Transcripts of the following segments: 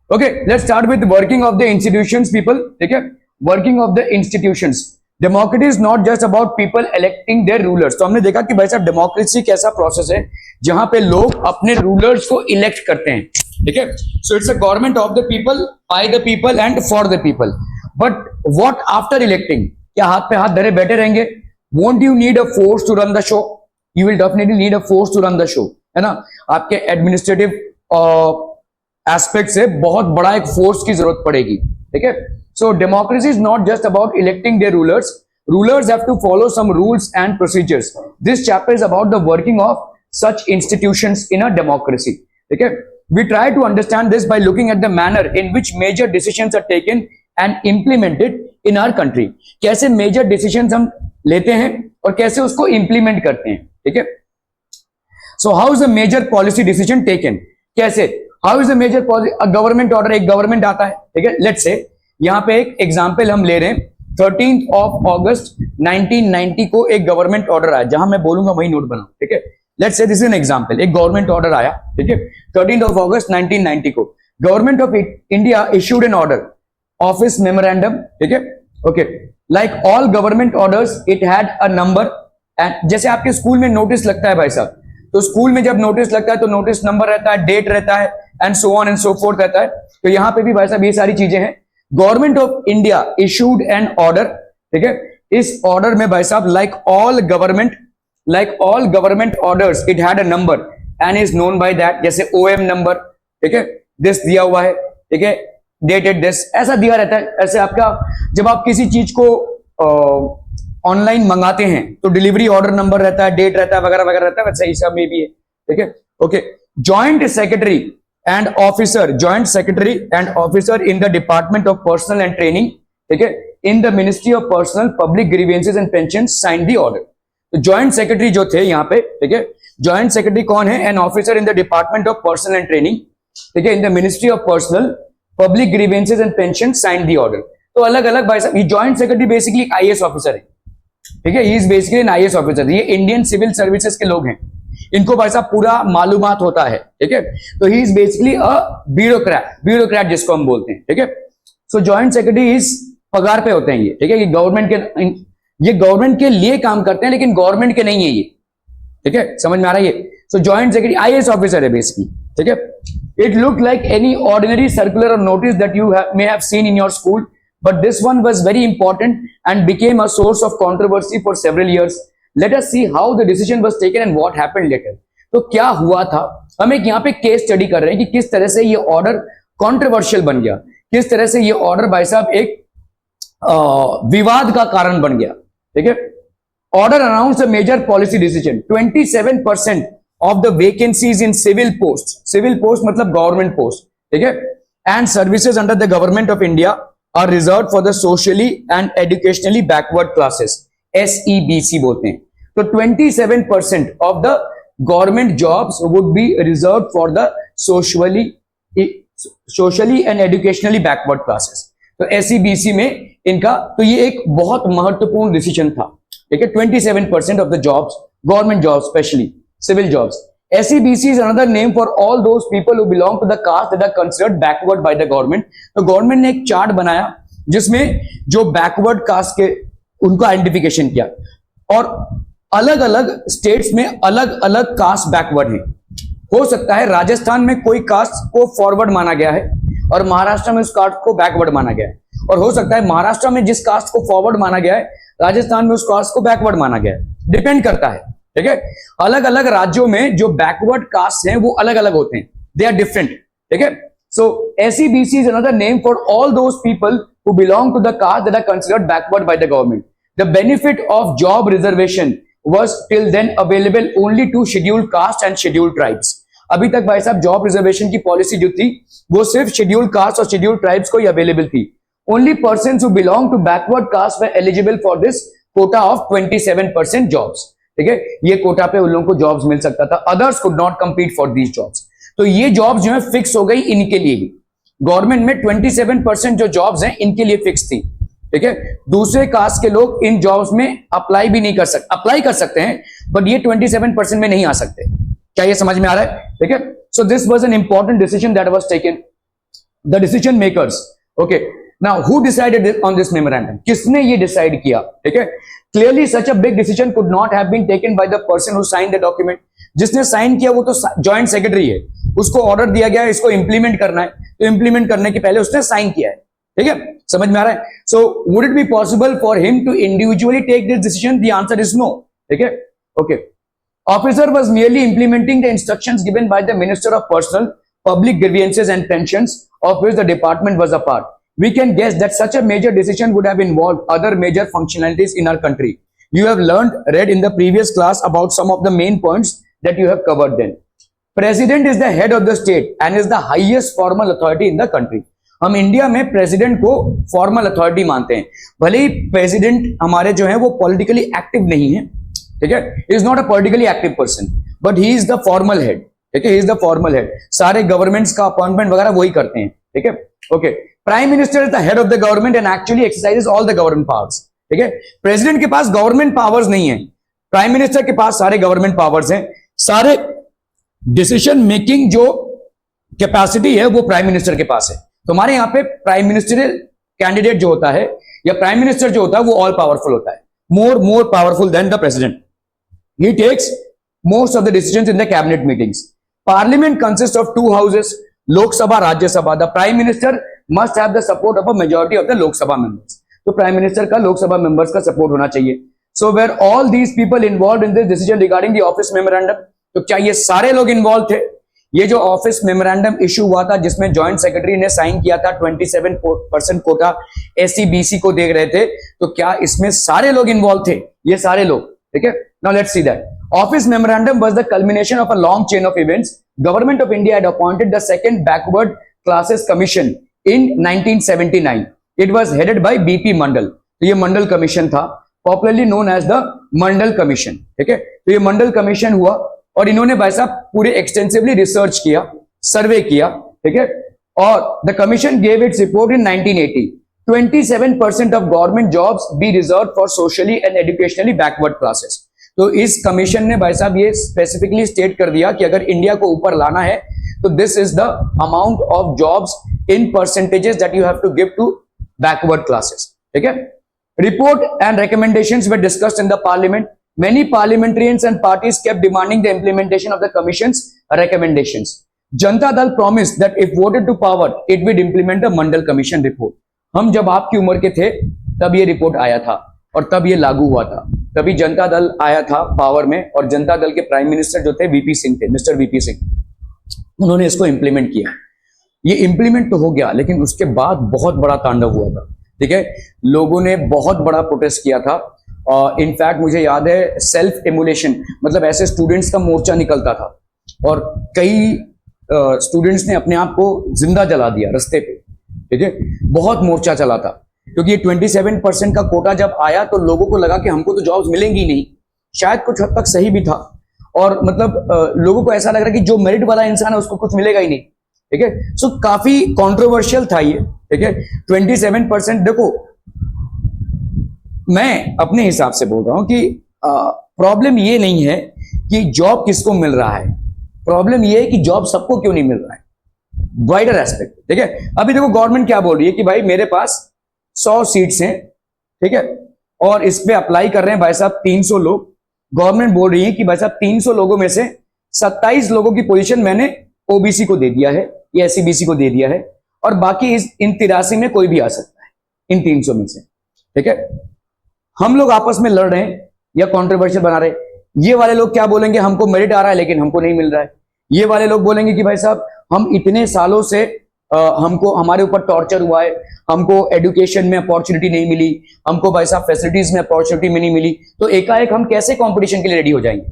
Okay, let's start with working of the institutions people. ठीक है, working of the institutions. Democracy is not just about people electing their rulers. तो हमने देखा कि भाई साहब डेमोक्रेसी कैसा प्रोसेस है जहां पे लोग अपने रूलर्स को इलेक्ट करते हैं. ठीक है, so it's a government of the people, by the people and for the people. But what after electing? क्या हाथ पे हाथ धरे बैठे रहेंगे? Won't you need a force to run the show? You will definitely need a force to run the show, है ना. आपके एडमिनिस्ट्रेटिव एस्पेक्ट से बहुत बड़ा एक फोर्स की जरूरत पड़ेगी. ठीक है, so democracy is not just about electing their rulers. Rulers have to follow some rules and procedures. This chapter is about the working of such institutions in a democracy. ठीक है, we try to understand this by looking at the manner in which major decisions are taken and implemented in our country. कैसे major decisions हम लेते हैं और कैसे उसको implement करते हैं. ठीक है, so how is a major policy decision taken? कैसे? How is a major policy? A government order, एक government आता है. ठीक है, let's say यहाँ पे एक एग्जाम्पल हम ले रहे हैं. 13th of August 1990 को एक गवर्नमेंट ऑर्डर आया. जहां मैं बोलूंगा वही नोट बनाओ. ठीक है, let's say this is an example. एक गवर्नमेंट ऑर्डर आया. ठीक है, 13th of August 1990 को government of India issued an order, office memorandum. ठीक है, okay, like all government orders it had a number. And जैसे आपके स्कूल में नोटिस लगता है भाई साहब, तो स्कूल में जब नोटिस लगता है तो नोटिस नंबर रहता है, डेट रहता है, and so on and so fourth रहता है. तो यहां पे भी भाई साहब ये सारी चीजें हैं. Government of India issued an order. ठीक है, इस ऑर्डर में भाई साहब like all government orders it had a number and is known by that. जैसे ओएम नंबर. ठीक है, दिस दिया हुआ है. ठीक है, डेटेड दिस, ऐसा दिया रहता है. ऐसे आपका जब आप किसी चीज को ऑनलाइन मंगाते हैं तो डिलीवरी ऑर्डर नंबर रहता है, डेट रहता है, वगैरह वगैरह रहता है. वैसे ही सब में भी है. ठीक है, okay, joint secretary and officer, joint secretary and officer in the department of personnel and training, ठीक है, in the ministry of personnel, public grievances and pensions signed the order. तो joint secretary जो थे यहाँ पे, ठीक है, joint secretary कौन है? an officer in the department of personnel and training, ठीक है, in the ministry of personnel, public grievances and pensions signed the order. तो अलग अलग भाई साहब, ये joint secretary basically IAS officer है. ठीक है, he is basically an IAS officer. ये इंडियन सिविल सर्विसेज के लोग हैं, इनको भाई साहब पूरा मालूमात होता है. ठीक है, तो ही इज बेसिकली अ ब्यूरोक्रेट जिसको हम बोलते हैं. ठीक है, सो जॉइंट सेक्रेटरी इज पगार पे होते हैं ये. ठीक है, ये गवर्नमेंट के लिए काम करते हैं लेकिन गवर्नमेंट के नहीं है ये. ठीक है, समझ में आ रहा है ये. So joint secretary IAS officer है बेसिकली. ठीक है, it look like any ordinary circular और notice that you may have seen in your school, but this one was very important and became a source of controversy for several years. Let us see how the decision was taken and what happened later. तो क्या हुआ था? हम एक यहाँ पे case study कर रहे हैं कि किस तरह से ये ऑर्डर कंट्रोवर्शियल बन गया, किस तरह से ये ऑर्डर भाई साहब एक विवाद का कारण बन गया. ठीक है, order announce a major policy decision. 27% of the vacancies in civil post मतलब गवर्नमेंट पोस्ट. ठीक है, and services under the government of India are reserve for the socially and educationally backward classes, SEBC बोलते हैं. तो 27% of the government jobs would be reserve for the socially and educationally backward classes. तो SEBC में इनका, तो ये एक बहुत महत्वपूर्ण डिसीजन था. ठीक है, 27% of the jobs, government jobs specially civil jobs. SEBC is another name for all those people who belong to the caste that are considered backward by the government. तो गवर्नमेंट ने एक चार्ट बनाया जिसमें जो backward caste के उनको identification किया, और अलग अलग स्टेट्स में अलग अलग कास्ट बैकवर्ड है. हो सकता है राजस्थान में कोई कास्ट को फॉरवर्ड माना गया है और महाराष्ट्र में उस कास्ट को बैकवर्ड माना गया है, और हो सकता है महाराष्ट्र में जिस कास्ट को फॉरवर्ड माना गया है राजस्थान में उस कास्ट को बैकवर्ड माना गया है. डिपेंड करता है. ठीक है, अलग अलग राज्यों में जो बैकवर्ड कास्ट हैं वो अलग अलग होते हैं, दे आर डिफरेंट. ठीक है, so SEBC is another name for all those people who belong to the caste that are considered backward by the government. The benefit of job reservation was till then available only to scheduled caste and scheduled tribes. अभी तक भाई साहब job reservation की policy जो थी वो सिर्फ scheduled caste और शेड्यूल्ड ट्राइब्स को ही अवेलेबल थी. Only persons who belong to backward caste were eligible for this quota of 27% jobs. ठीक है, ये कोटा पे उन लोगों को जॉब्स मिल सकता था. Others could not compete for these jobs. तो ये जॉब्स जो है फिक्स हो गई इनके लिए ही. गवर्नमेंट में 27% जो जॉब्स हैं इनके लिए फिक्स थी. ठीक है, दूसरे कास्ट के लोग इन जॉब्स में अप्लाई भी नहीं कर सकते, अप्लाई कर सकते हैं बट ये 27% में नहीं आ सकते. क्या ये समझ में आ रहा है? ठीक है, so this was an important decision that was taken. The decision makers. Okay, now who decided on this memorandum? किसने ये डिसाइड किया? ठीक है, clearly such a big decision could not have been taken by the person who signed the document. जिसने sign किया वो तो joint secretary है, उसको ऑर्डर दिया गया है इसको इंप्लीमेंट करना है, तो इंप्लीमेंट करने के पहले उसने साइन किया है. ठीक है, समझ में आ रहा है? So would it be possible for him to individually take this decision? The answer is no. ठीक है, okay. Officer was merely implementing the instructions given by the Minister of Personal, Public Grievances and Pensions, of which the department was a part. We can guess that such a major decision would have involved other major functionalities in our country. You have read in the previous class about some of the main points that you have covered then. President is the head of the state and is the highest formal authority in the country. हम India में president को formal authority मानते हैं, भले ही president हमारे जो है वो पॉलिटिकली एक्टिव नहीं है. ठीक है, is not a politically active person, but he is the formal head. ठीक है, he is the formal head. सारे गवर्नमेंट्स का अपॉइंटमेंट वगैरह वही करते हैं. ठीक है, okay. Prime minister is the head of the government and actually exercises all the government powers. ठीक है, प्रेसिडेंट के पास गवर्नमेंट पावर्स नहीं है, प्राइम मिनिस्टर के पास सारे गवर्नमेंट पावर्स हैं. सारे डिसीजन मेकिंग जो कैपेसिटी है वो प्राइम मिनिस्टर के पास है. तो हमारे यहाँ पे प्राइम मिनिस्टरियल कैंडिडेट जो होता है या प्राइम मिनिस्टर जो होता है वो ऑल पावरफुल होता है, more powerful than the president. He takes most of the decisions in the cabinet meetings. Parliament consists of two houses, Lok Sabha, Rajya Sabha. The Prime Minister must have the support of a majority of the Lok Sabha members. तो Prime Minister का Lok Sabha members का support होना चाहिए. So were all these people involved in this decision regarding the office memorandum? तो क्या ये सारे लोग involved थे? ये जो ऑफिस मेमोरेंडम इशू हुआ था जिसमें जॉइंट सेक्रेटरी ने साइन किया था 27% कोटा एससी बीसी को दे रहे थे, तो क्या इसमें सारे लोग इन्वॉल्व थे? ये सारे लोग. ठीक है, now let's see that. Office memorandum was the culmination of a long chain of events. Government of India had appointed the second backward classes commission in 1979. It was headed by BP Mandal. तो ये Mandal commission था, popularly known as the Mandal commission. ठीक है, तो ये Mandal commission हुआ और इन्होंने भाई साहब पूरे एक्सटेंसिवली रिसर्च किया, सर्वे किया. ठीक है, और the commission gave its report in 1980. 27% of government jobs be reserved for socially and educationally backward classes. तो इस कमीशन ने भाई साहब ये स्पेसिफिकली स्टेट कर दिया कि अगर इंडिया को ऊपर लाना है तो this is the amount of jobs in percentages that you have to give to backward classes. ठीक है, report and recommendations were discussed in the parliament. Many parliamentarians and parties kept demanding the implementation of the commission's recommendations. Janata Dal promised that if voted to power, it would implement the Mandal Commission report. हम जब आपकी उम्र के थे तब ये report आया था और तब ये लागू हुआ था. तभी जनता दल आया था पावर में और जनता दल के प्राइम मिनिस्टर जो थे वीपी सिंह थे, मिस्टर वीपी सिंह. उन्होंने इसको इंप्लीमेंट किया. ये इंप्लीमेंट तो हो गया, लेकिन उसके बाद बहुत बड़ा तांडव हुआ था. ठीक है, लोगों ने बहुत बड़ा प्रोटेस्ट किया था. इनफैक्ट मुझे याद है सेल्फ एमुलेशन, मतलब ऐसे स्टूडेंट्स का मोर्चा निकलता था और कई स्टूडेंट्स ने अपने आप को जिंदा जला दिया रास्ते पे. ठीक है, बहुत मोर्चा चला था क्योंकि ये 27% का कोटा जब आया तो लोगों को लगा कि हमको तो जॉब्स मिलेंगी नहीं. शायद कुछ हद तक सही भी था, और मतलब लोगों को ऐसा लग रहा है कि जो मेरिट वाला इंसान है उसको कुछ मिलेगा ही नहीं. ठीक है, सो काफी कंट्रोवर्शियल था ये. ठीक है, 27%. देखो, मैं अपने हिसाब से बोल रहा हूं कि प्रॉब्लम ये नहीं है कि जॉब किसको मिल रहा है, प्रॉब्लम ये है कि जॉब सबको क्यों नहीं मिल रहा है. Wider aspect. ठीक है, अभी देखो गवर्नमेंट क्या बोल रही है कि भाई मेरे पास 100 सीट्स हैं. ठीक है, और इस पे अप्लाई कर रहे हैं भाई साहब 300 लोग. गवर्नमेंट बोल रही है कि भाई साहब 300 लोगों में से 27 लोगों की पोजीशन मैंने ओबीसी को दे दिया है या एससीबीसी को दे दिया है, और बाकी इन 83 में कोई भी आ सकता है इन 300 में से. ठीक है, हम लोग आपस में लड़ रहे हैं या कॉन्ट्रोवर्शियल बना रहे हैं. ये वाले लोग क्या बोलेंगे, हमको मेरिट आ रहा है लेकिन हमको नहीं मिल रहा है. ये वाले लोग बोलेंगे कि भाई साहब हम इतने सालों से हमको हमारे ऊपर टॉर्चर हुआ है, हमको एजुकेशन में अपॉर्चुनिटी नहीं मिली, हमको भाई साहब फैसिलिटीज में अपॉर्चुनिटी में नहीं मिली, तो एकाएक हम कैसे कंपटीशन के लिए रेडी हो जाएंगे.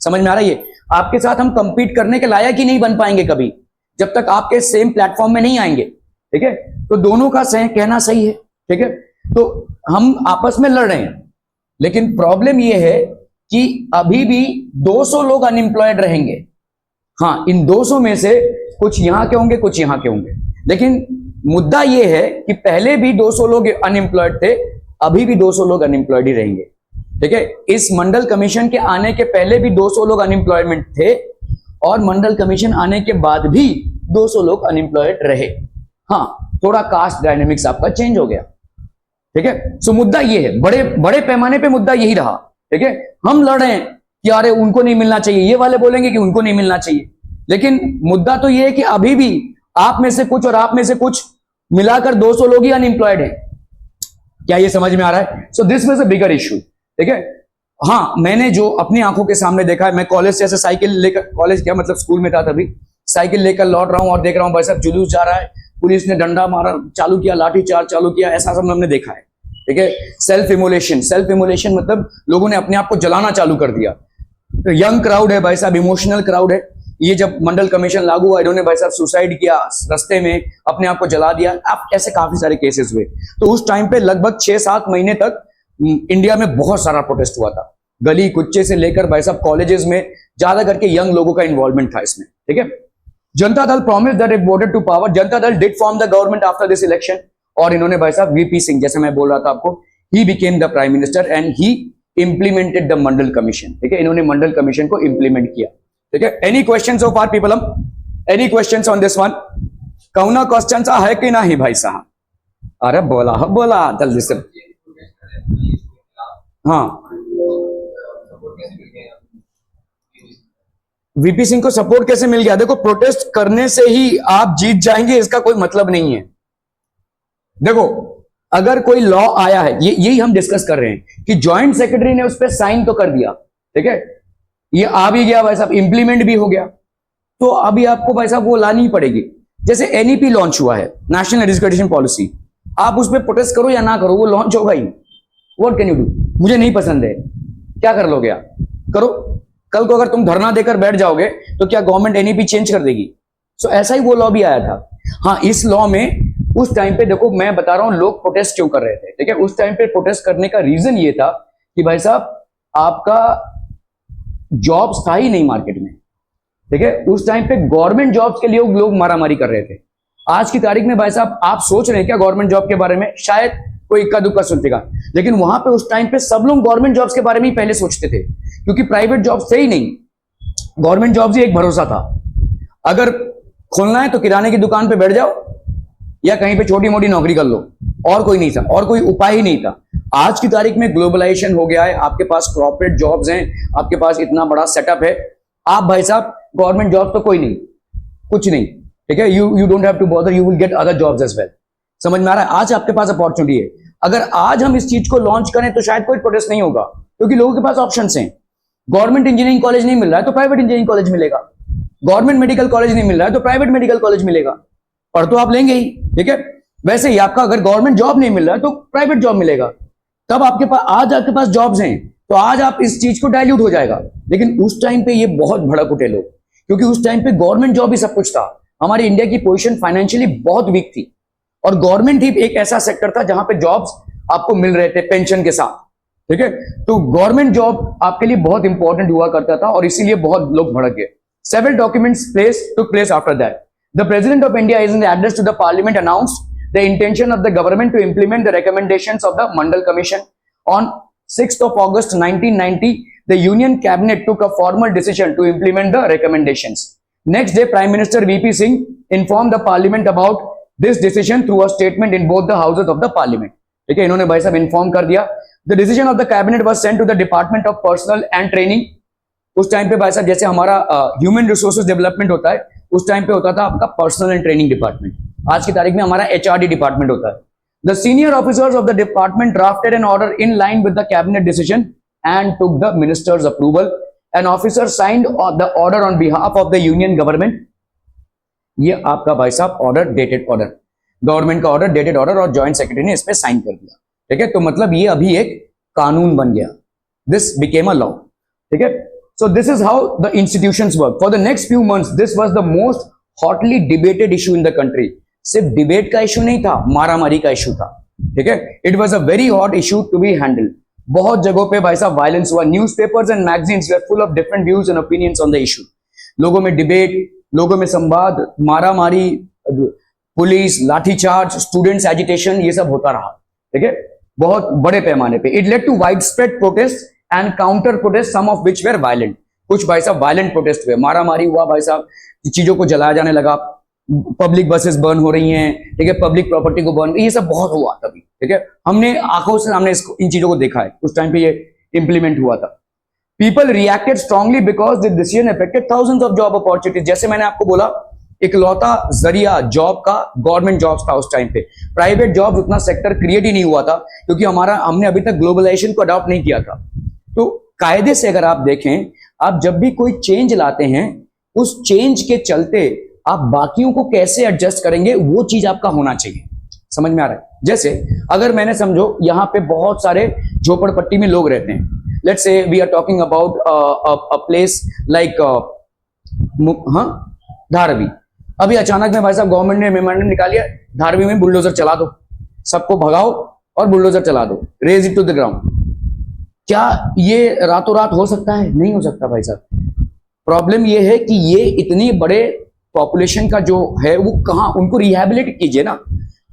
समझ में आ रहा है? ये आपके साथ हम कंपीट करने के लायक ही नहीं बन पाएंगे कभी जब तक आपके सेम प्लेटफॉर्म में नहीं आएंगे. ठीक है, तो दोनों का कहना सही है. ठीक है, तो हम आपस में लड़ रहे हैं, लेकिन प्रॉब्लम यह है कि अभी भी 200 लोग अनएम्प्लॉयड रहेंगे. हाँ, इन 200 में से कुछ यहां के होंगे, कुछ यहां के होंगे, लेकिन मुद्दा यह है कि पहले भी 200 लोग अनएम्प्लॉयड थे, अभी भी 200 लोग अनएम्प्लॉयड ही रहेंगे. ठीक है, इस मंडल कमीशन के आने के पहले भी 200 लोग अनएम्प्लॉयमेंट थे और मंडल कमीशन आने के बाद भी 200 लोग अनएम्प्लॉयड रहे. हाँ, थोड़ा कास्ट डायनेमिक्स आपका चेंज हो गया। ठीक है, सो मुद्दा ये है, बड़े बड़े पैमाने पे मुद्दा यही रहा। ठीक है, हम लड़ रहे हैं कि अरे उनको नहीं मिलना चाहिए, ये वाले बोलेंगे कि उनको नहीं मिलना चाहिए, लेकिन मुद्दा तो ये है कि अभी भी आप में से कुछ और आप में से कुछ मिलाकर 200 लोग ही अनएम्प्लॉयड हैं। क्या ये समझ में आ रहा है? So this was a bigger issue. ठीक है, हाँ, मैंने जो अपनी आंखों के सामने देखा है, मैं कॉलेज से ऐसे साइकिल लेकर, कॉलेज क्या मतलब स्कूल में था तभी, साइकिल लेकर लौट रहा हूं और देख रहा हूं भाई साहब जुलूस जा रहा है, पुलिस ने डंडा मारा चालू किया, लाठी चार्ज चालू किया, ऐसा सब हमने देखा है। ठीक है, सेल्फ इमोलेशन मतलब लोगों ने अपने आप को जलाना चालू कर दिया। तो यंग क्राउड है भाई साहब, इमोशनल क्राउड है। ये जब मंडल कमीशन लागू हुआ, इन्होंने भाई साहब सुसाइड किया रास्ते में, अपने आप को जला दिया। अब ऐसे काफी सारे केसेस हुए। तो उस टाइम पे लगभग 6-7 महीने तक इंडिया में बहुत सारा प्रोटेस्ट हुआ था, गली कुच्चे से लेकर भाई साहब कॉलेजेस में, ज्यादा करके यंग लोगों का इन्वॉल्वमेंट था इसमें। ठीक है, Janata Dal promise that it voted to power, Janata Dal did form the government after this election, और इन्होंने भाई साहब वीपी सिंह, जैसे मैं बोल रहा था आपको, he became the prime minister and he implemented the Mandal commission. ठीक है, इन्होंने मंडल कमीशन को इंप्लीमेंट किया। ठीक है, any question so far people, any question on this one? कौना क्वेश्चन है कि नहीं भाई साहब? अरे बोला जल्दी से। हाँ, वीपी सिंह को सपोर्ट कैसे मिल गया? देखो, प्रोटेस्ट करने से ही आप जीत जाएंगे इसका कोई मतलब नहीं है। देखो, अगर कोई लॉ आया है, यही हम डिस्कस कर रहे हैं कि जॉइंट सेक्रेटरी ने उस पर साइन तो कर दिया। ठीक है, ये आ भी गया भाई साहब, इंप्लीमेंट भी हो गया, तो अभी आपको भाई साहब वो लानी पड़ेगी। जैसे एनईपी लॉन्च हुआ है, नेशनल एजुकेशन पॉलिसी, आप उस पर प्रोटेस्ट करो या ना करो, वो लॉन्च होगा ही। What can you do? मुझे नहीं पसंद है, क्या कर लोगे आप? करो। कल को अगर तुम धरना देकर बैठ जाओगे तो क्या गवर्नमेंट एनईपी चेंज कर देगी? सो ऐसा ही वो लॉ भी आया था। हाँ, इस लॉ में उस टाइम पे देखो, मैं बता रहा हूं लोग प्रोटेस्ट क्यों कर रहे थे। ठीक है, उस टाइम पे प्रोटेस्ट करने का रीजन ये था कि भाई साहब आपका जॉब्स था ही नहीं मार्केट में। ठीक है, उस टाइम पे गवर्नमेंट जॉब्स के लिए लोग मारामारी कर रहे थे। आज की तारीख में भाई साहब आप सोच रहे हैं क्या गवर्नमेंट जॉब के बारे में? शायद कोई इक्का दुक्का सुनतेगा, लेकिन वहां पे उस टाइम पे सब लोग गवर्नमेंट जॉब्स के बारे में ही पहले सोचते थे, क्योंकि प्राइवेट जॉब्स थे ही नहीं, गवर्नमेंट जॉब्स ही एक भरोसा था। अगर खोलना है तो किराने की दुकान पे बैठ जाओ या कहीं पे छोटी मोटी नौकरी कर लो, और कोई नहीं था, और कोई उपाय ही नहीं था। आज की तारीख में ग्लोबलाइजेशन हो गया है, आपके पास कॉर्पोरेट जॉब्स हैं, आपके पास इतना बड़ा सेटअप है, आप भाई साहब गवर्नमेंट जॉब तो कोई नहीं, कुछ नहीं। ठीक है, you don't have to bother, you will get other jobs as well. समझ में आ रहा है? आज आपके पास अपॉर्चुनिटी है। अगर आज हम इस चीज को लॉन्च करें तो शायद कोई प्रोटेस्ट नहीं होगा, क्योंकि लोगों के पास ऑप्शंस हैं। गवर्नमेंट इंजीनियरिंग कॉलेज नहीं मिल रहा है तो प्राइवेट इंजीनियरिंग कॉलेज मिलेगा, गवर्नमेंट मेडिकल कॉलेज नहीं मिल रहा है तो प्राइवेट मेडिकल कॉलेज मिलेगा, पढ़ तो आप लेंगे ही। ठीक है, वैसे ही आपका अगर गवर्नमेंट जॉब नहीं मिल रहा है तो प्राइवेट जॉब मिलेगा, तब आपके पास, आज आपके पास जॉब्स हैं तो आज आप इस चीज को डाइल्यूट हो जाएगा। लेकिन उस टाइम पे ये बहुत भड़क उठे लोग, क्योंकि उस टाइम पे गवर्नमेंट जॉब ही सब कुछ था। हमारी इंडिया की पोजीशन फाइनेंशियली बहुत वीक थी और गवर्नमेंट ही एक ऐसा सेक्टर था जहां पे जॉब्स आपको मिल रहे थे पेंशन के साथ। ठीक है, तो गवर्नमेंट जॉब आपके लिए बहुत इंपॉर्टेंट हुआ करता था और इसीलिए बहुत लोग भड़क गए। Several documents took place after that. The President of India, in the address to the Parliament, announced the intention of the government to implement the recommendations of the Mandal Commission. On 6th of August 1990, the Union Cabinet took a formal decision to implement the recommendations. Next day, Prime Minister VP Singh informed the Parliament about this decision through a statement in both the houses of the Parliament. ठीक है, इन्होंने भाई साहब inform कर दिया। The decision of the Cabinet was sent to the Department of Personnel and Training. उस time पे भाई साहब जैसे हमारा ह्यूमन रिसोर्सेज डेवलपमेंट होता है, उस टाइम पे होता था आपका पर्सनल एंड ट्रेनिंग डिपार्टमेंट। आज की तारीख में हमारा एचआरडी डिपार्टमेंट होता है। The senior officers of the department drafted an order in line with the cabinet decision and took the minister's approval. An officer signed the order on behalf of the union government. ये आपका भाई साहब order, dated order, government का order, dated order, और joint secretary ने इस पे sign कर दिया। ठीक है, तो मतलब ये अभी एक कानून बन गया, दिस बिकेम अ लॉ। ठीक है, so this is how the institutions work. For the next few months, this was the most hotly debated issue in the country. सिर्फ डिबेट का इशू नहीं था, मारामारी का इशू था। ठीक है, it was a very hot issue to be handle. बहुत जगहों पे भाई साहब वायलेंस हुआ। Newspapers and magazines were full of different views and opinions on the issue. लोगों में डिबेट, लोगों में संवाद, मारामारी, पुलिस, लाठीचार्ज, स्टूडेंट्स एजिटेशन, ये सब होता रहा। ठीक है, बहुत बड़े पैमाने पे। It led to widespread protest and counter protest, some of which were violent. कुछ भाई साहब वायलेंट प्रोटेस्ट हुए, मारामारी हुआ भाई साहब, चीजों को जलाया जाने लगा। पब्लिक बसेस बर्न हो रही हैं, ठीक है, पब्लिक प्रॉपर्टी को बर्न, ये सब बहुत हुआ तभी, ठीक है, हमने आंखों से हमने इन चीजों को देखा है, उस टाइम पे ये इंप्लीमेंट हुआ था। People reacted strongly because the decision affected thousands of job opportunities. जैसे मैंने आपको बोला, इकलौता जरिया जॉब का गवर्नमेंट जॉब्स था उस टाइम पे, प्राइवेट जॉब उतना सेक्टर क्रिएट ही नहीं हुआ था, क्योंकि हमने अभी तक ग्लोबलाइजेशन को अडॉप्ट नहीं किया था। तो कायदे से अगर आप देखें, आप जब भी कोई चेंज लाते हैं, उस चेंज के चलते आप बाकियों को कैसे एडजस्ट करेंगे, वो चीज आपका होना चाहिए। समझ में आ रहा है? जैसे अगर मैंने समझो यहाँ पे बहुत सारे झोपड़पट्टी में लोग रहते हैं, let's say we are talking about a place like Dharavi. अभी अचानक में भाई साहब गवर्नमेंट ने मेमोरेंडम निकालिया, धारावी में बुलडोजर चला दो, सबको भगाओ और बुलडोजर चला दो, raze it to the ground. क्या ये रातों रात हो सकता है? नहीं हो सकता भाई साहब। प्रॉब्लम ये है कि ये इतनी बड़े पॉपुलेशन का जो है वो कहां, उनको रिहैबिलिट कीजिए ना,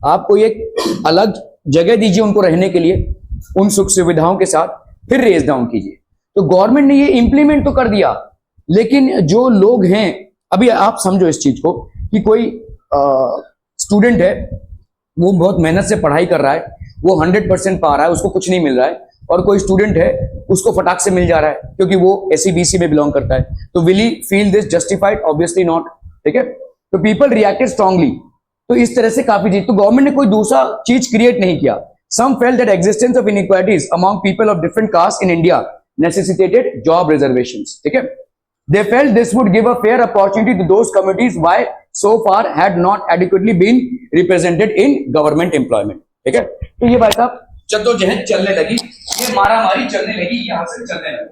आप कोई एक अलग जगह दीजिए उनको रहने के लिए, उन सुख सुविधाओं के साथ, फिर रेज डाउन कीजिए। तो गवर्नमेंट ने ये इंप्लीमेंट तो कर दिया, लेकिन जो लोग हैं, अभी आप समझो इस चीज को कि कोई स्टूडेंट है, वो बहुत मेहनत से पढ़ाई कर रहा है, वो 100% पा रहा है, उसको कुछ नहीं मिल रहा है, और कोई स्टूडेंट है उसको फटाक से मिल जा रहा है क्योंकि वो एससी बीसी में बिलोंग करता है, तो will he feel this justified? Obviously not, ठीक है। तो पीपल रिएक्टेड स्ट्रांगली, तो इस तरह से काफी चीज, तो गवर्नमेंट ने कोई दूसरा चीज क्रिएट नहीं किया। Some felt that existence of inequalities among people of different caste in India necessitated job reservations, ठीक है। They felt this would give a fair opportunity to those communities why so far had not adequately been represented in government employment, ठीक है। तो ये भाई साहब जद्दोजहद चलने लगी, ये मारामारी चलने लगी, यहां से चलने लगी।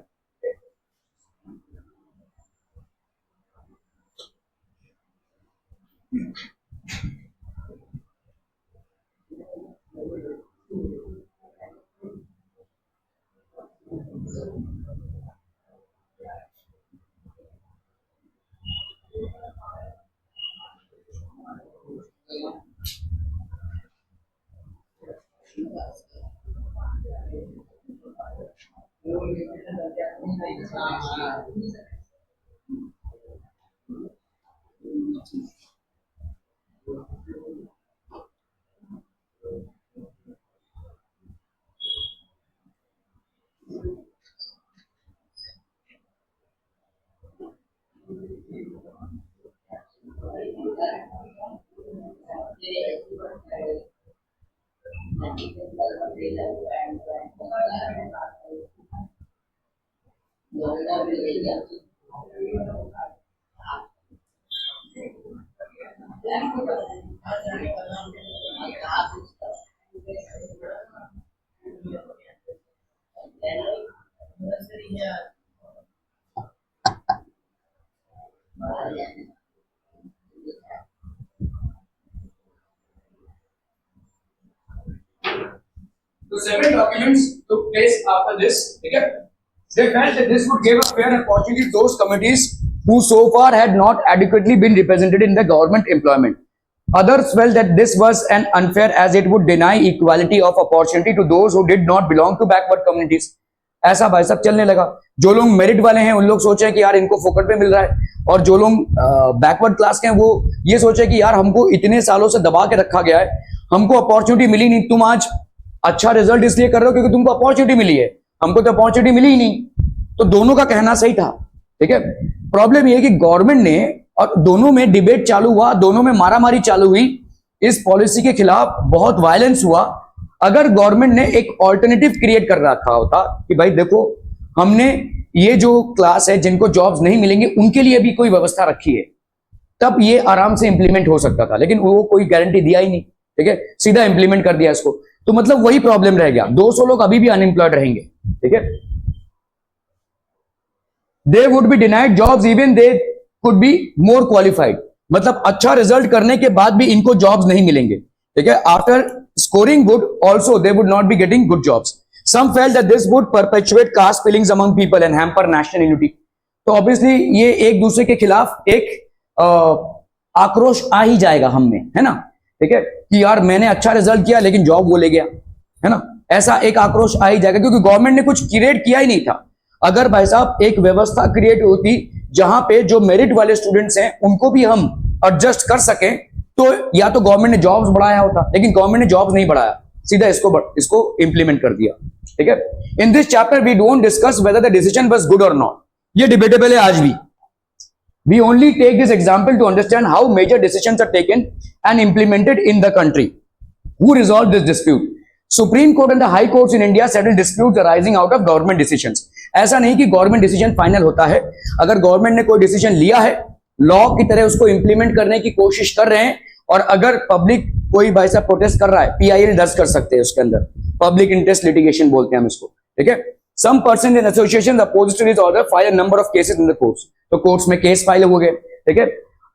So several documents took place after this, ठीक है। They felt that this would give a fair opportunity to those communities who so far had not adequately been represented in the government employment. Others felt that this was an unfair as it would deny equality of opportunity to those who did not belong to backward communities. ऐसा भाई साहब चलने लगा। जो लोग merit वाले हैं उन लोग सोचे कि यार इनको फोकट पे मिल रहा है, और जो लोग बैकवर्ड क्लास के हैं वो ये सोचे कि यार हमको इतने सालों से दबा के रखा गया है, हमको अपॉर्चुनिटी मिली नहीं, तुम आज अच्छा रिजल्ट इसलिए कर रहे हो क्योंकि तुमको अपॉर्चुनिटी मिली है, हमको तो अपॉर्चुनिटी मिली ही नहीं। तो दोनों का कहना सही था, ठीक है। प्रॉब्लम यह है कि गवर्नमेंट ने, और दोनों में डिबेट चालू हुआ, दोनों में मारामारी चालू हुई, इस पॉलिसी के खिलाफ बहुत वायलेंस हुआ। अगर गवर्नमेंट ने एक ऑल्टरनेटिव क्रिएट कर रखा होता कि भाई देखो हमने ये जो क्लास है जिनको जॉब्स नहीं मिलेंगे उनके लिए भी कोई व्यवस्था रखी है, तब ये आराम से इंप्लीमेंट हो सकता था, लेकिन वो कोई गारंटी दिया ही नहीं, ठीक है, सीधा इंप्लीमेंट कर दिया इसको। तो मतलब वही प्रॉब्लम रह गया, 200 लोग अभी भी अनएम्प्लॉयड रहेंगे, ठीक है। They would be denied jobs even they could be more qualified, मतलब अच्छा रिजल्ट करने के बाद भी इनको जॉब्स नहीं मिलेंगे, ठीक है। After scoring good also they would not be getting good jobs. Some felt that this would perpetuate caste feelings among people and hamper national unity. तो ऑब्वियसली ये एक दूसरे के खिलाफ एक आक्रोश आ ही जाएगा हम में, है ना, ठीक है, कि यार मैंने अच्छा रिजल्ट किया लेकिन जॉब वो ले गया, है ना, ऐसा एक आक्रोश आ ही जाएगा, क्योंकि गवर्नमेंट ने कुछ क्रिएट किया ही नहीं था। अगर भाई साहब एक व्यवस्था क्रिएट होती जहां पे जो मेरिट वाले स्टूडेंट्स हैं उनको भी हम एडजस्ट कर सके तो या तो गवर्नमेंट ने जॉब्स बढ़ाया होता, लेकिन गवर्नमेंट ने जॉब्स नहीं बढ़ाया, सीधा इसको इंप्लीमेंट कर दिया। ठीक है, in this chapter we don't discuss whether the decision was good और नॉट, ये डिबेटेबल है आज भी। We only take this example to understand how major decisions are taken and implemented in the country. Who resolved this dispute? Supreme Court and the High Courts in India settle disputes arising out of government decisions. ऐसा नहीं कि government decision final होता है, अगर government ने कोई decision लिया है लॉ की तरह उसको इंप्लीमेंट करने की कोशिश कर रहे हैं, और अगर पब्लिक कोई भाई साहब प्रोटेस्ट कर रहा है, PIL दर्ज कर सकते हैं उसके अंदर, पब्लिक इंटरेस्ट लिटिगेशन बोलते हैं हम इसको। ठीक है, some persons and associations opposed to this order file a number of cases in the courts, तो कोर्ट्स में केस फाइल हो गए। ठीक है,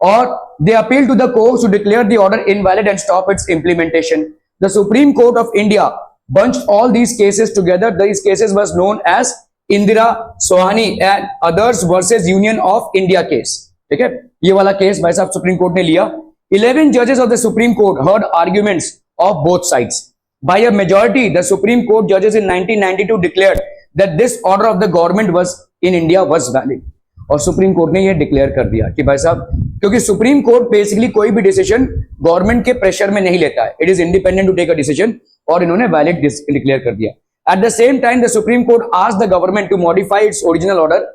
और they appeal to the courts to declare the order invalid and stop its implementation. The Supreme Court of India bunched all these cases together. These cases was known as Indira Sohani and others versus Union of India case. ठीक है, ये वाला case भाई साहब supreme Court ने लिया। 11 judges of the Supreme Court heard arguments of both sides. By a majority, the Supreme Court judges in 1992 declared that this order of the government was in India was valid. और supreme Court ने ये declare कर दिया कि भाई साहब, क्योंकि supreme court basically कोई भी डिसीजन गवर्नमेंट के प्रेशर में नहीं लेता है, it is independent to take a decision, और इन्होंने वैलिड डिक्लेयर कर दिया। At the same time the supreme Court asked the government to modify its original order.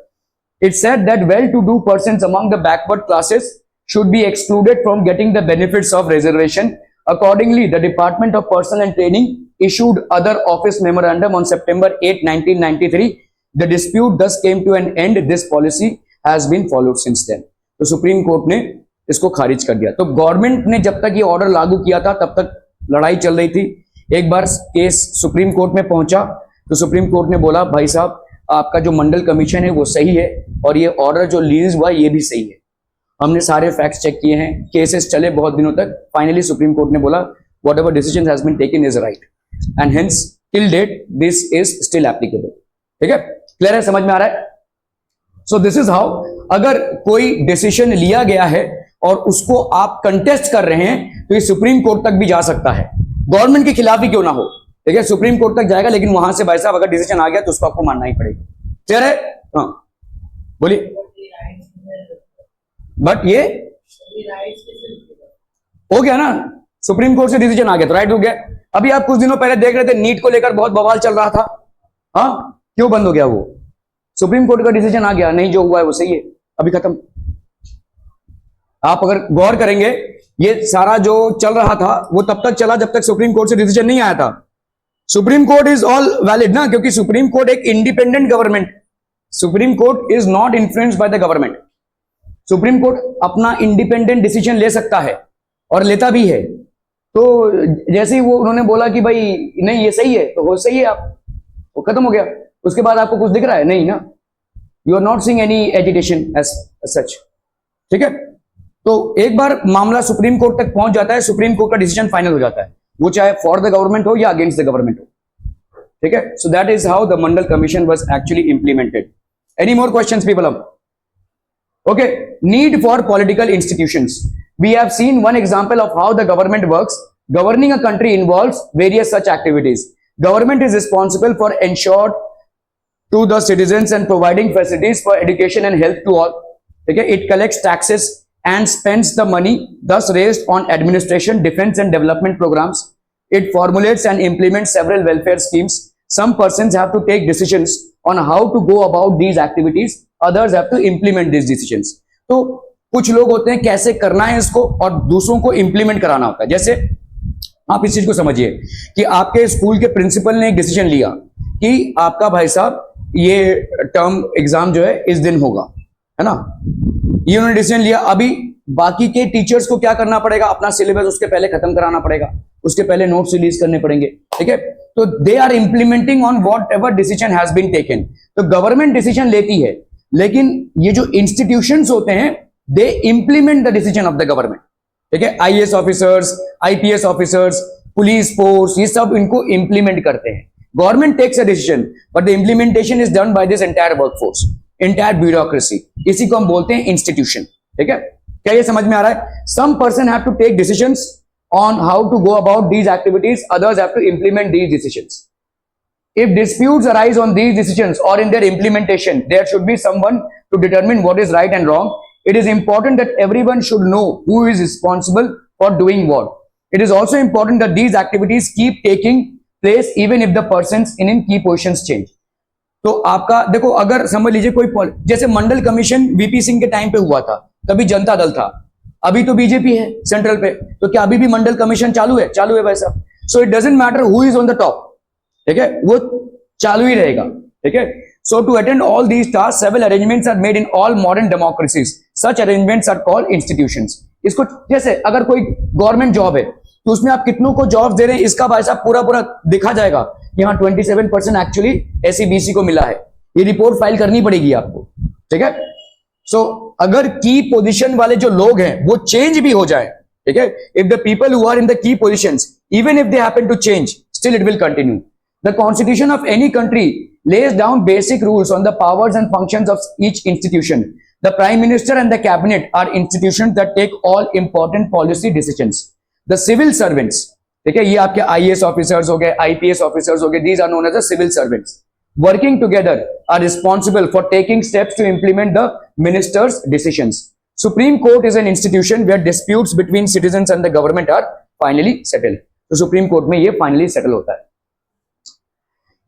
It said that well-to-do persons among the backward classes should be excluded from getting the benefits of reservation. Accordingly, the Department of Personnel and Training issued other office memorandum on September 8, 1993. The dispute thus came to an end. This policy has been followed since then. तो supreme Court ने इसको खारिज कर दिया। तो government ने जब तक ये ऑर्डर लागू किया था तब तक लड़ाई चल रही थी। एक बार केस सुप्रीम कोर्ट में पहुंचा तो सुप्रीम कोर्ट ने बोला भाई साहब आपका जो मंडल कमीशन है वो सही है, और ये ऑर्डर जो रिलीज हुआ ये भी सही है, हमने सारे फैक्ट्स चेक किए हैं, केसेस चले बहुत दिनों तक। फाइनली सुप्रीम कोर्ट ने बोला whatever decision has been taken is right and hence till date this is still applicable. ठीक है, क्लियर है, समझ में आ रहा है? सो दिस इज हाउ, अगर कोई डिसीजन लिया गया है और उसको आप कंटेस्ट कर रहे हैं तो ये सुप्रीम कोर्ट तक भी जा सकता है, गवर्नमेंट के खिलाफ ही क्यों ना हो। ठीक है, सुप्रीम कोर्ट तक जाएगा, लेकिन वहां से भाई साहब अगर डिसीजन आ गया तो उसको आपको मानना ही पड़ेगा। क्लियर है? हाँ बोलिए। बट ये हो गया ना, सुप्रीम कोर्ट से डिसीजन आ गया तो राइट हो गया। अभी आप कुछ दिनों पहले देख रहे थे नीट को लेकर बहुत बवाल चल रहा था, हाँ क्यों बंद हो गया वो? सुप्रीम कोर्ट का डिसीजन आ गया, नहीं जो हुआ है वो सही है, अभी खत्म। आप अगर गौर करेंगे ये सारा जो चल रहा था वो तब तक चला जब तक सुप्रीम कोर्ट से डिसीजन नहीं आया था। Supreme court is all valid ना, क्योंकि सुप्रीम कोर्ट एक independent government, supreme court is not influenced by the government. Supreme court अपना इंडिपेंडेंट डिसीजन ले सकता है और लेता भी है। तो जैसे ही वो उन्होंने बोला कि भाई नहीं ये सही है तो वो सही है, आप वो खत्म हो गया। उसके बाद आपको कुछ दिख रहा है नहीं ना, you are not seeing any agitation as such. ठीक है, तो एक बार मामला सुप्रीम कोर्ट तक पहुंच जाता है, सुप्रीम कोर्ट का डिसीजन फाइनल हो जाता है, वो चाहे फॉर द गवर्नमेंट हो या अगेंस्ट द गवर्नमेंट हो। ठीक है, so that is how the Mandal commission was actually implemented. Any more questions people? Okay, need for political institutions. We have seen one example of how the government works. Governing a country involves various such activities. Government is responsible for ensure to the citizens and providing facilities for education and health to all. ठीक है, it collects taxes and spends the money thus raised on administration, defense and development programs. It formulates and implements several welfare schemes. Some persons have to take decisions on how to go about these activities. Others have to implement these decisions. तो कुछ लोग होते हैं कैसे करना है इसको और दूसरों को implement कराना होता है। जैसे आप इस चीज को समझिए कि आपके स्कूल के प्रिंसिपल ने एक डिसीजन लिया कि आपका भाई साहब ये टर्म एग्जाम जो है इस दिन होगा, है ना, ये उन्होंने डिसीजन लिया। अभी बाकी के टीचर्स को क्या करना पड़ेगा, अपना सिलेबस उसके पहले खत्म कराना पड़ेगा, उसके पहले नोट्स रिलीज करने पड़ेंगे। ठीक है, तो they are implementing on whatever decision has been taken. तो गवर्नमेंट डिसीजन लेती है, लेकिन ये जो इंस्टीट्यूशंस होते हैं they implement the decision of the government. ठीक है, IAS officers, IPS officers, police force, ये सब इनको इंप्लीमेंट करते हैं। Government takes a decision but the implementation is done by this entire workforce, entire bureaucracy. इसी को हम बोलते हैं इंस्टीट्यूशन। ठीक है, क्या ये समझ में आ रहा है? Some person have to take decisions on how to go about these activities, others have to implement these decisions. If disputes arise on these decisions or in their implementation, there should be someone to determine what is right and wrong. it is important that everyone should know who is responsible for doing what. It is also important that these activities keep taking place even if the persons in key positions change. तो आपका देखो, अगर समझ लीजिए कोई जैसे मंडल commission VP Singh के time पे हुआ था, तभी जनता दल था, अभी तो बीजेपी है सेंट्रल पे, तो क्या अभी भी मंडल कमीशन चालू है? चालू है भाई साहब. So it doesn't matter who is on the top, ठीक है, वो चालू ही रहेगा. ठीक है. So to attend all these tasks, several arrangements are made in all modern democracies. Such arrangements are called institutions. इसको जैसे अगर कोई गवर्नमेंट जॉब है तो उसमें आप कितनों को जॉब दे रहे हैं, इसका भाई साहब पूरा दिखा जाएगा कि हाँ 27% एक्चुअली एससी बीसी को मिला है. ये रिपोर्ट फाइल करनी पड़ेगी आपको. ठीक है. सो अगर की पोजीशन वाले जो लोग हैं वो चेंज भी हो जाए, ठीक है, if the people who are in the key positions, even if they happen to change, still it will continue. The constitution of any country lays down basic rules on the powers and functions of each institution. The prime minister and the cabinet are institutions that take all important policy decisions. The civil servants, ठीक है, ये आपके IAS officers हो गए, IPS officers हो गए, these are known as the civil servants. Working together are responsible for taking steps to implement the minister's decisions. Supreme Court is an institution where disputes between citizens and the government are finally settled. तो Supreme Court में ये finally settle होता है.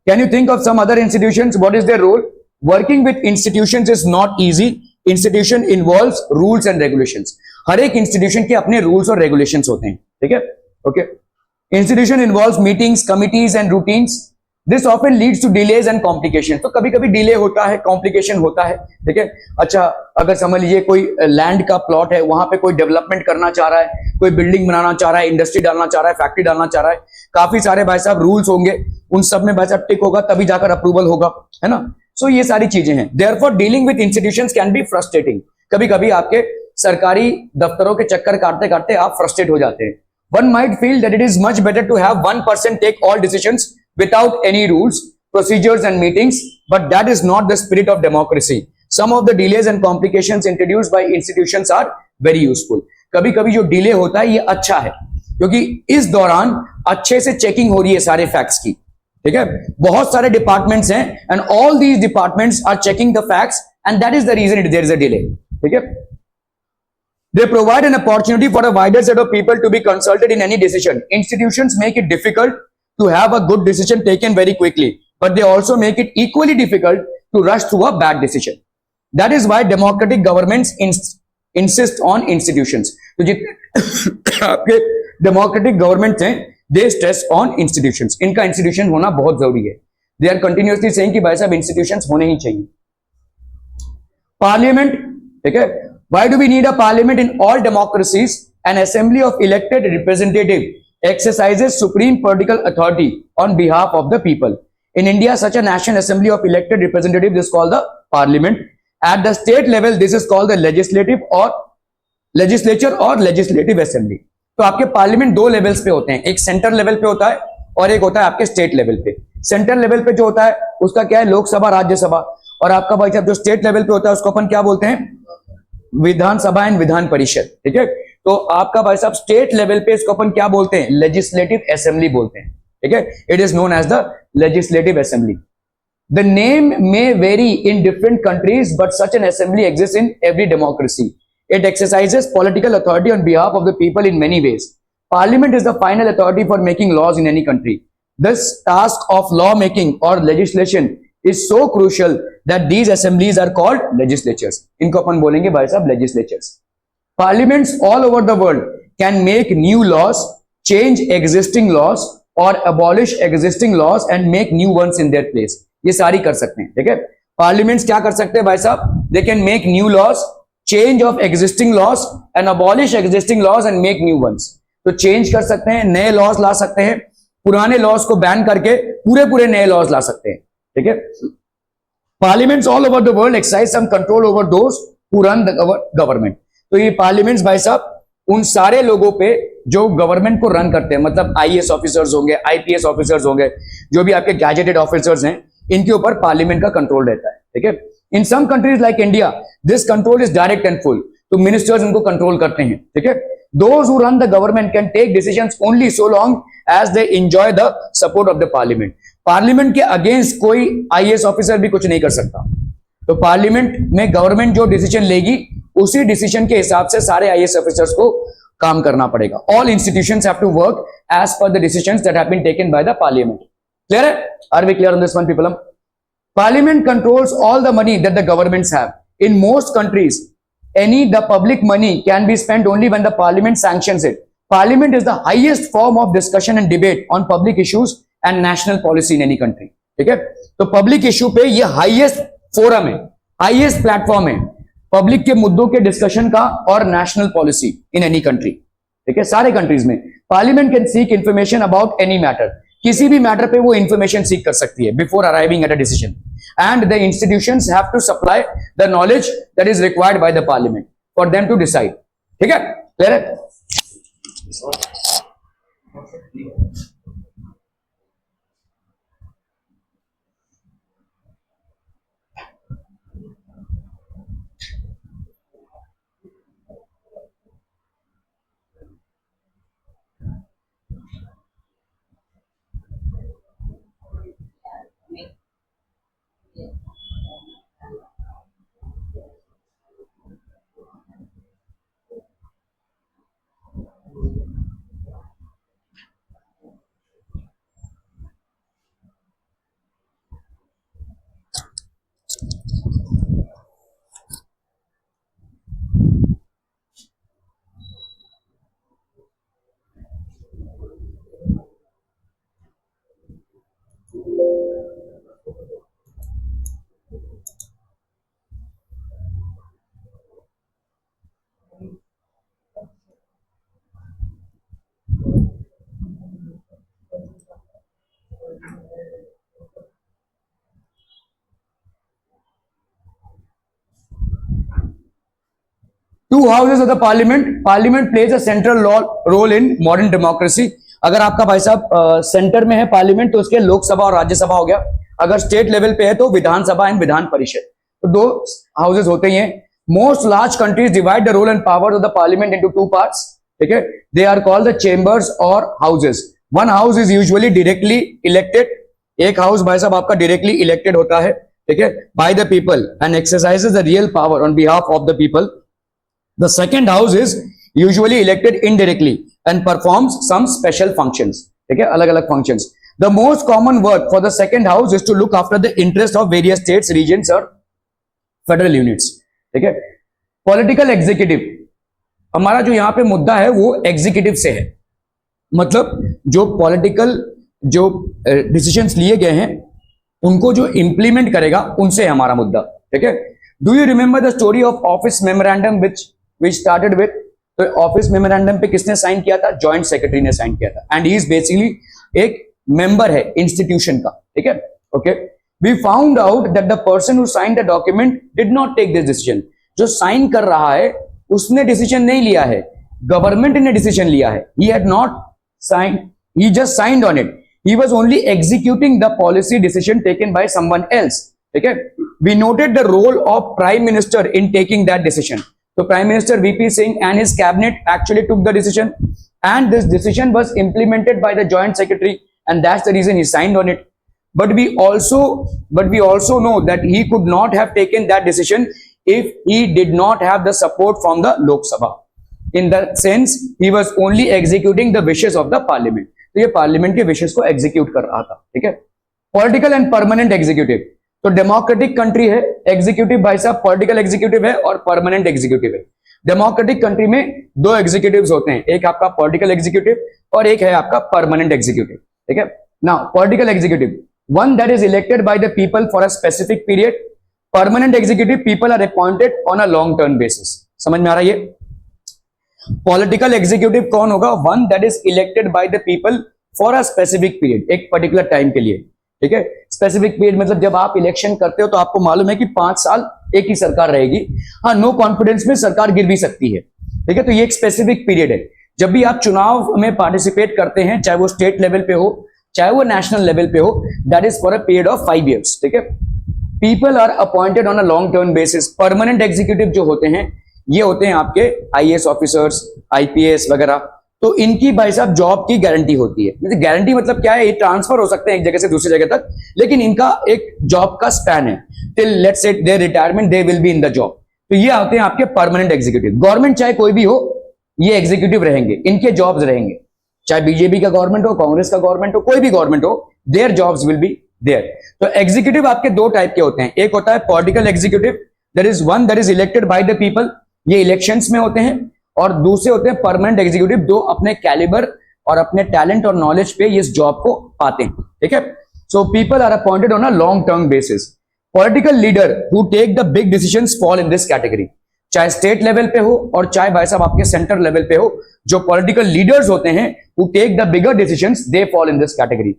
Can you think of some other institutions? What is their role? Working with institutions is not easy. Institution involves rules and regulations. हर एक institution के अपने rules और regulations होते हैं. ठीक है? Okay. Institution involves meetings, committees and routines. This often leads to delays and complications. तो कभी कभी डिले होता है, कॉम्प्लिकेशन होता है. ठीक है. अच्छा, अगर समझ लीजिए कोई लैंड का प्लॉट है, वहां पे कोई डेवलपमेंट करना चाह रहा है, कोई बिल्डिंग बनाना चाह रहा है, इंडस्ट्री डालना चाह रहा है, फैक्ट्री डालना चाह रहा है, काफी सारे भाई साहब रूल्स होंगे, उन सब में भाई साहब टिक होगा तभी जाकर अप्रूवल होगा, है ना. सो ये सारी चीजें हैं. Therefore dealing with institutions can be frustrating. कभी कभी आपके सरकारी दफ्तरों के चक्कर काटते काटते आप फ्रस्ट्रेट हो जाते हैं. One might feel that it is much better to have one person take all decisions without any rules, procedures and meetings, but that is not the spirit of democracy. Some of the delays and complications introduced by institutions are very useful. कभी कभी जो delay होता है ये अच्छा है, क्योंकि इस दौरान अच्छे से चेकिंग हो रही है सारे फैक्ट्स की. ठीक है. बहुत सारे डिपार्टमेंट्स हैं and all these departments are checking the facts and that is the reason there is a delay. ठीक है. They provide an opportunity for a wider set of people to be consulted in any decision. Institutions make it difficult to have a good decision taken very quickly, but they also make it equally difficult to rush through a bad decision. That is why democratic governments insist on institutions. तो जितने आपके democratic governments हैं, they stress on institutions. इनका institution होना बहुत जरूरी है. They are continuously saying कि भाई साहब institutions होने ही चाहिए. Parliament, ठीक है. Why do we need a parliament? In all democracies, an assembly of elected representatives exercises supreme political authority on behalf of the people. In India, such a national assembly of elected representatives is called the parliament. At the state level, this is called the legislature or legislative assembly. तो आपके parliament दो levels पे होते हैं, एक central level पे होता है और एक होता है आपके स्टेट लेवल पे. सेंट्रल लेवल पे जो होता है उसका क्या है, लोकसभा, राज्यसभा, और आपका भाई साहब जो स्टेट लेवल पे होता है उसको अपन क्या बोलते हैं, विधानसभा एंड विधान परिषद. ठीक है. तो आपका भाई साहब स्टेट लेवल पे इसको अपन क्या बोलते हैं, लेजिस्लेटिव असेंबली बोलते हैं. ठीक है. It is known as the legislative assembly. The name may vary in different countries but such an assembly exist in every democracy. It exercises political authority on behalf of the people in many ways. Parliament is the final authority for making laws in any country. This task of law making और legislation is so crucial that these assemblies are called legislatures. इनको अपन बोलेंगे भाई साहब legislatures. Parliaments all over the world can make new laws, change existing laws or abolish existing laws and make new ones in their place. ये सारी कर सकते हैं. ठीक है. Parliaments क्या कर सकते हैं भाई साहब, they can make new laws, change of existing laws and abolish existing laws and make new ones. तो change कर सकते हैं, नए laws ला सकते हैं, पुराने laws को बैन करके पूरे नए laws ला सकते हैं. ठीक है. Parliaments all over the world exercise some control over those who run the government. तो ये पार्लियामेंट्स भाई साहब उन सारे लोगों पे जो गवर्नमेंट को रन करते हैं, मतलब आईएएस ऑफिसर्स होंगे, आईपीएस ऑफिसर्स होंगे, जो भी आपके गैजेटेड ऑफिसर्स हैं, इनके ऊपर पार्लियामेंट का कंट्रोल रहता है. ठीक है. In some countries like India this control is direct and full. तो मिनिस्टर्स इनको कंट्रोल करते हैं. ठीक है. Those who run the government can take decisions only so long as they enjoy the support of the parliament. Parliament के against कोई IAS officer भी कुछ नहीं कर सकता. तो पार्लियामेंट में गवर्नमेंट जो डिसीजन लेगी उसी डिसीजन के हिसाब से सारे आईएएस ऑफिसर्स को काम करना पड़ेगा. All institutions have to work as per the decisions that have been taken by the parliament. Clear है? Are we clear on this one people? Parliament controls all the money that the governments have. In most countries, the public money can be spent only when the parliament sanctions it. Parliament is the highest form of discussion and debate on public issues and national policy in any country. ठीक है? तो public issue पे ये highest forum है, highest platform है public के मुद्दों के डिस्कशन का और national policy in any country. ठीक है? सारे कंट्रीज में parliament can seek information about any matter. किसी भी मैटर पे वो इंफॉर्मेशन सीख कर सकती है before arriving at a decision. And the institutions have to supply the knowledge that is required by the parliament for them to decide. ठीक है? क्लियर है? Two houses of the parliament. Parliament plays a central role in modern democracy. अगर आपका भाई साहब centre में है parliament तो उसके लोकसभा और राज्यसभा हो गया. अगर स्टेट लेवल पे है तो विधानसभा एंड विधान परिषद. तो दो हाउसेज होते ही हैं. Most large countries divide the role and power of the parliament into two parts. ठीक है? They are called the chambers और houses. One house is usually directly elected. एक हाउस भाई साहब आपका डायरेक्टली इलेक्टेड होता है. ठीक है? By the people and exercises the real power on behalf of the people. The second house is usually elected indirectly and performs some special functions. ठीक है? अलग-अलग functions. The most common work for the second house is to look after the interest of various states, regions और federal units. ठीक है? Political executive. हमारा जो यहाँ पे मुद्दा है वो executive से है. मतलब जो political जो decisions लिए गए हैं उनको जो implement करेगा उनसे है हमारा मुद्दा. ठीक है? Do you remember the story of office memorandum which started with? तो ऑफिस मेमोरेंडम पे किसने साइन किया था? जॉइंट सेक्रेटरी ने साइन किया था. एंड ही इज बेसिकली एक मेंबर है इंस्टीट्यूशन का. ठीक है? Okay. We found out that the person who signed the document did not take this decision. जो साइन कर रहा है उसने डिसीजन नहीं लिया है, गवर्नमेंट ने डिसीजन लिया है. He had not sign, he just signed on it. He was only executing the policy decision taken by someone else. ठीक है? We noted the role of prime minister in taking that decision. So Prime Minister VP Singh and his cabinet actually took the decision, and this decision was implemented by the Joint Secretary, and that's the reason he signed on it. But we also know that he could not have taken that decision if he did not have the support from the Lok Sabha. In that sense, he was only executing the wishes of the Parliament. तो ये Parliament के wishes को execute कर रहा था. ठीक है? Political and permanent executive. तो डेमोक्रेटिक कंट्री है, एग्जीक्यूटिव भाई साहब पॉलिटिकल एग्जीक्यूटिव है और परमानेंट एग्जीक्यूटिव है. डेमोक्रेटिक कंट्री में दो एग्जीक्यूटिव्स होते हैं, एक आपका पॉलिटिकल एग्जीक्यूटिव और एक है आपका परमानेंट एग्जीक्यूटिव. ठीक है? Now political executive, one that is elected by the people for a specific period. Permanent executive people are appointed on a long term basis. समझ में आ रहा है ये? पॉलिटिकल एग्जीक्यूटिव कौन होगा? One that is elected by the people for a specific period, एक particular time के लिए. ठीक है? स्पेसिफिक पीरियड मतलब जब आप इलेक्शन करते हो तो आपको मालूम है कि 5 साल एक ही सरकार रहेगी. हाँ, नो कॉन्फिडेंस में सरकार गिर भी सकती है. ठीक है? तो ये एक स्पेसिफिक पीरियड है. जब भी आप चुनाव में पार्टिसिपेट करते हैं, चाहे वो स्टेट लेवल पे हो चाहे वो नेशनल लेवल पे हो, that is for a period of 5 years. ठीक है? People are appointed on a long term basis. Permanent executive जो होते हैं ये होते हैं आपके आईएएस ऑफिसर्स, आईपीएस वगैरह. तो इनकी भाई साहब जॉब की गारंटी होती है. गारंटी मतलब क्या है? ये ट्रांसफर हो सकते हैं एक जगह से दूसरी जगह तक, लेकिन इनका एक जॉब का स्पैन है. Till let's say their retirement they will be in the job. तो ये आते हैं आपके परमानेंट एग्जीक्यूटिव। गवर्नमेंट चाहे कोई भी हो, ये एग्जीक्यूटिव रहेंगे, इनके जॉब्स रहेंगे, चाहे बीजेपी का गवर्नमेंट हो, कांग्रेस का गवर्नमेंट हो, कोई भी गवर्नमेंट हो, their jobs will be there. तो एग्जीक्यूटिव आपके दो टाइप के होते हैं, एक होता है political executive, that is one that is elected by the people, ये इलेक्शंस में होते हैं, और दूसरे होते हैं परमानेंट एग्जीक्यूटिव, जो अपने कैलिबर और अपने टैलेंट और नॉलेज पे इस जॉब को पाते हैं, ठीक है। So people are appointed on a long term basis. Political leader who take the big decisions fall in this category, चाहे स्टेट लेवल पे हो और चाहे भाई साहब आपके सेंटर लेवल पे हो, जो पॉलिटिकल लीडर्स होते हैं who take the bigger decisions, they fall in this category.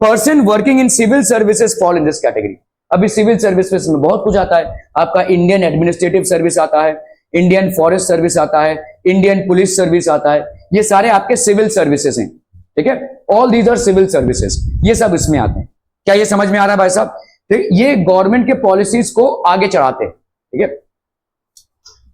Person working in civil services fall in this category. अभी सिविल सर्विसेज में बहुत कुछ आता है, आपका इंडियन एडमिनिस्ट्रेटिव सर्विस आता है, इंडियन फॉरेस्ट सर्विस आता है, इंडियन पुलिस सर्विस आता है, ये सारे आपके सिविल सर्विसेज हैं, ठीक है। All these are civil services, ये सब इसमें आते हैं। क्या ये समझ में आ रहा है भाई साहब? तो ये गवर्नमेंट के पॉलिसीज को आगे चढ़ाते हैं, ठीक है।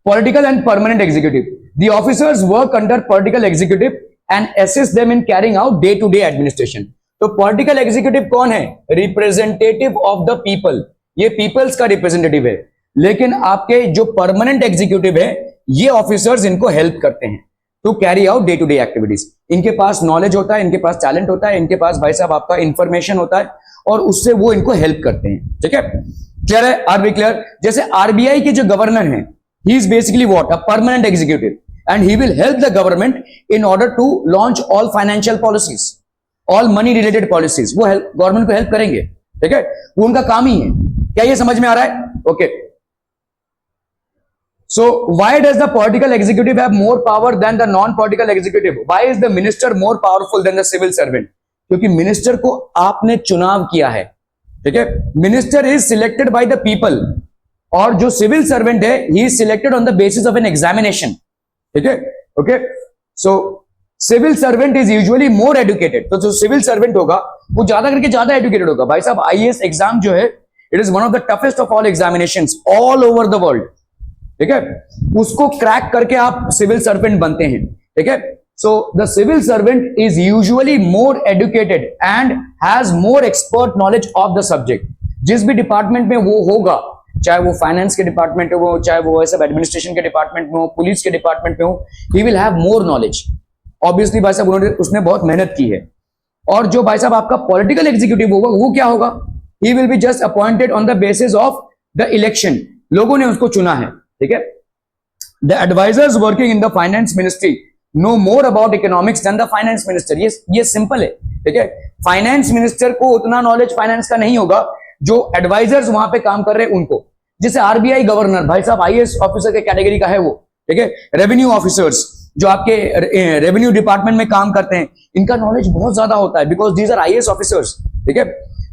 Political and permanent executive, the officers work under political executive and assist them in carrying out day to day administration. तो पॉलिटिकल एग्जीक्यूटिव कौन है? रिप्रेजेंटेटिव ऑफ द पीपल, ये पीपल्स का रिप्रेजेंटेटिव है। लेकिन आपके जो परमानेंट एग्जीक्यूटिव है, ये ऑफिसर्स इनको हेल्प करते हैं to carry out day to day activities. इनके पास नॉलेज होता है, इनके पास टैलेंट होता है, इनके पास भाई साहब आपका इंफॉर्मेशन होता है, और उससे वो इनको हेल्प करते हैं, ठीक है। क्लियर है? Are we clear? जैसे आरबीआई के जो गवर्नर हैं, he is basically what? A permanent executive, and he will help the government in order to launch all financial policies, all money related policies, वो गवर्नमेंट को help करेंगे, ठीक है। वो उनका काम ही है। क्या ये समझ में आ रहा है? Okay. So why does the political executive have more power than the non-political executive? Why is the minister more powerful than the civil servant? क्योंकि मिनिस्टर को आपने चुनाव किया है, ठीक है। Minister is selected by the people, और जो सिविल सर्वेंट है, he is selected on the basis of an examination, ठीक है। Okay. So civil servant is usually more educated, तो जो सिविल सर्वेंट होगा वो ज्यादा करके ज्यादा एडुकेटेड होगा। भाई साहब आईएएस एग्जाम जो है, it is one of the toughest of all examinations all over the world, ठीक है। उसको क्रैक करके आप सिविल सर्वेंट बनते हैं, ठीक है। So the civil servant is usually more educated and has more expert knowledge of the subject. जिस भी डिपार्टमेंट में वो होगा, चाहे वो फाइनेंस के डिपार्टमेंट में हो, चाहे वो सब एडमिनिस्ट्रेशन के डिपार्टमेंट में हो, पुलिस के डिपार्टमेंट में हो, he will have more knowledge. Obviously भाई साहब उसने बहुत मेहनत की है। और जो भाई साहब आपका पॉलिटिकल एग्जीक्यूटिव होगा, वो क्या होगा? He will be just appointed on the basis of the election, लोगों ने उसको चुना है, ठीक है। The advisers working in the finance ministry know more about economics than the finance minister. ये सिंपल है, ठीक है। फाइनेंस मिनिस्टर को उतना नॉलेज फाइनेंस का नहीं होगा, जो एडवाइजर्स वहां पे काम कर रहे हैं उनको। जैसे आरबीआई गवर्नर भाई साहब आईएएस ऑफिसर के कैटेगरी का है वो, ठीक है। रेवेन्यू ऑफिसर्स जो आपके रेवेन्यू डिपार्टमेंट में काम करते हैं, इनका नॉलेज बहुत ज्यादा होता है, because these are IAS officers, ठीक है।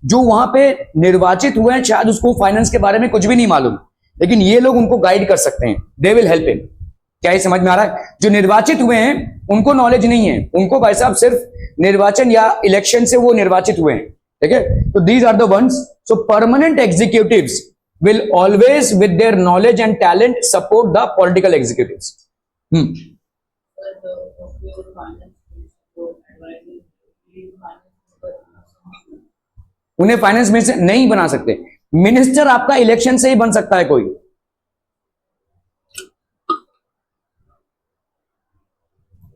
जो वहां पे निर्वाचित हुए हैं, शायद उसको फाइनेंस के बारे में कुछ भी नहीं मालूम, लेकिन ये लोग उनको गाइड कर सकते हैं, दे विल हेल्प हिम। क्या ये समझ में आ रहा है? जो निर्वाचित हुए हैं उनको नॉलेज नहीं है, उनको भाई साहब सिर्फ निर्वाचन या इलेक्शन से वो निर्वाचित हुए हैं, ठीक है। तो these are the ones. So permanent executives will always with their knowledge and talent support the political executives. उन्हें फाइनेंस मिनिस्टर नहीं बना सकते। मिनिस्टर आपका इलेक्शन से ही बन सकता है कोई।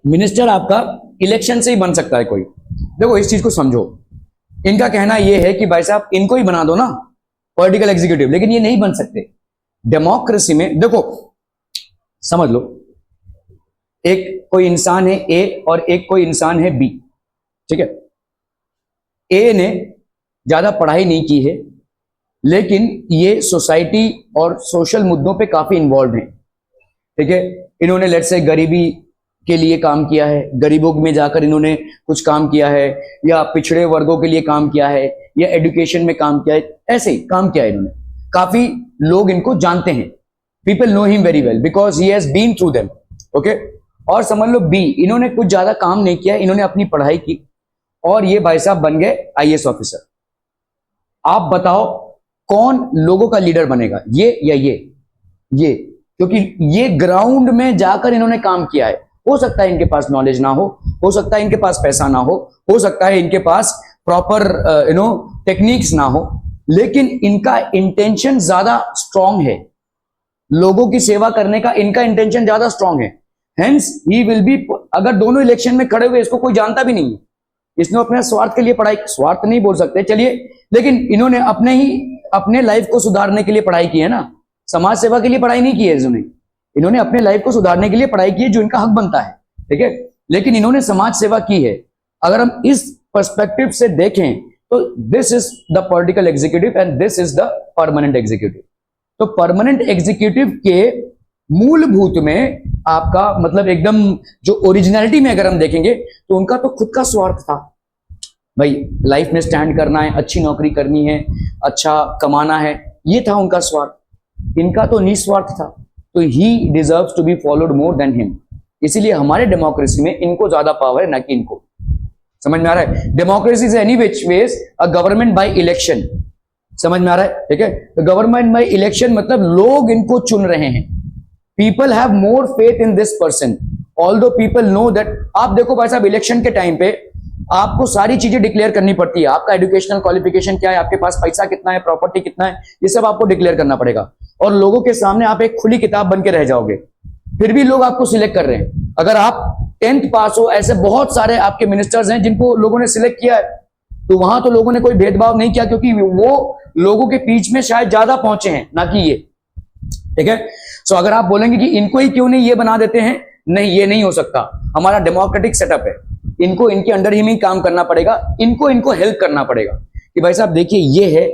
मिनिस्टर आपका इलेक्शन से ही बन सकता है कोई। देखो इस चीज को समझो, इनका कहना यह है कि भाई साहब इनको ही बना दो ना पॉलिटिकल एग्जीक्यूटिव, लेकिन ये नहीं बन सकते। डेमोक्रेसी में देखो समझ लो, एक कोई इंसान है ए और एक कोई इंसान है बी, ठीक है। ए ने ज्यादा पढ़ाई नहीं की है, लेकिन ये सोसाइटी और सोशल मुद्दों पे काफी इन्वॉल्व हैं, ठीक है। इन्होंने लेट्स से गरीबी के लिए काम किया है, गरीबों में जाकर इन्होंने कुछ काम किया है, या पिछड़े वर्गों के लिए काम किया है, या एजुकेशन में काम किया है, ऐसे ही काम किया है इन्होंने। काफी लोग इनको जानते हैं, people know him very well because he has been through them, okay. और समझ लो बी, इन्होंने कुछ ज्यादा काम नहीं किया, इन्होंने अपनी पढ़ाई की और ये भाई साहब बन गए आईएएस ऑफिसर। आप बताओ कौन लोगों का लीडर बनेगा, ये या ये? क्योंकि ये ग्राउंड में जाकर इन्होंने काम किया है। हो सकता है इनके पास नॉलेज ना हो सकता है इनके पास पैसा ना हो सकता है इनके पास प्रॉपर टेक्निक्स ना हो, लेकिन इनका इंटेंशन ज्यादा स्ट्रांग है, लोगों की सेवा करने का इनका इंटेंशन ज्यादा स्ट्रांग है। हेंस ही विल बी, अगर दोनों इलेक्शन में खड़े हुए इसको कोई जानता भी नहीं है, इसने अपने स्वार्थ के लिए पढ़ाई, स्वार्थ नहीं बोल सकते चलिए, लेकिन इन्होंने अपने लाइफ को सुधारने के लिए पढ़ाई की है ना, समाज सेवा के लिए पढ़ाई नहीं की है इन्होंने अपने लाइफ को सुधारने के लिए पढ़ाई की है, जो इनका हक बनता है, ठीक है, लेकिन इन्होंने समाज सेवा की है। अगर हम इस पर्सपेक्टिव से देखें तो this is the political executive and this is the permanent executive. तो परमानेंट एग्जीक्यूटिव के मूलभूत में आपका मतलब एकदम जो ओरिजिनलिटी में अगर हम देखेंगे तो उनका तो खुद का स्वार्थ था, भाई लाइफ में स्टैंड करना है, अच्छी नौकरी करनी है, अच्छा कमाना है, ये था उनका स्वार्थ। इनका तो निस्वार्थ था, तो he deserves to be followed more than him. इसीलिए हमारे डेमोक्रेसी में इनको ज्यादा पावर है ना कि इनको। समझ में आ रहा है? Democracy is any which ways a government by election. समझ में आ रहा है? ठीक है, तो गवर्नमेंट बाय इलेक्शन मतलब लोग इनको चुन रहे हैं। People have more faith in this person although people know that. आप देखो भाई साहब, इलेक्शन के टाइम पे आपको सारी चीजें डिक्लेयर करनी पड़ती है। आपका एजुकेशनल क्वालिफिकेशन क्या है, आपके पास पैसा कितना है, प्रॉपर्टी कितना है, ये सब आपको डिक्लेयर करना पड़ेगा। और लोगों के सामने आप एक खुली किताब बन के रह जाओगे, फिर भी लोग आपको सिलेक्ट कर रहे हैं। अगर आप 10th पास हो, ऐसे बहुत सारे आपके मिनिस्टर्स हैं जिनको लोगों ने सिलेक्ट किया है, तो वहां तो लोगों ने कोई भेदभाव नहीं किया, क्योंकि वो लोगों के बीच में शायद ज्यादा पहुंचे हैं ना कि ये। ठीक है, सो अगर आप बोलेंगे कि इनको ही क्यों नहीं ये बना देते हैं, नहीं, ये नहीं हो सकता। हमारा डेमोक्रेटिक सेटअप है, इनको इनके अंडर ही में काम करना पड़ेगा, इनको हेल्प करना पड़ेगा कि भाई साहब देखिए ये है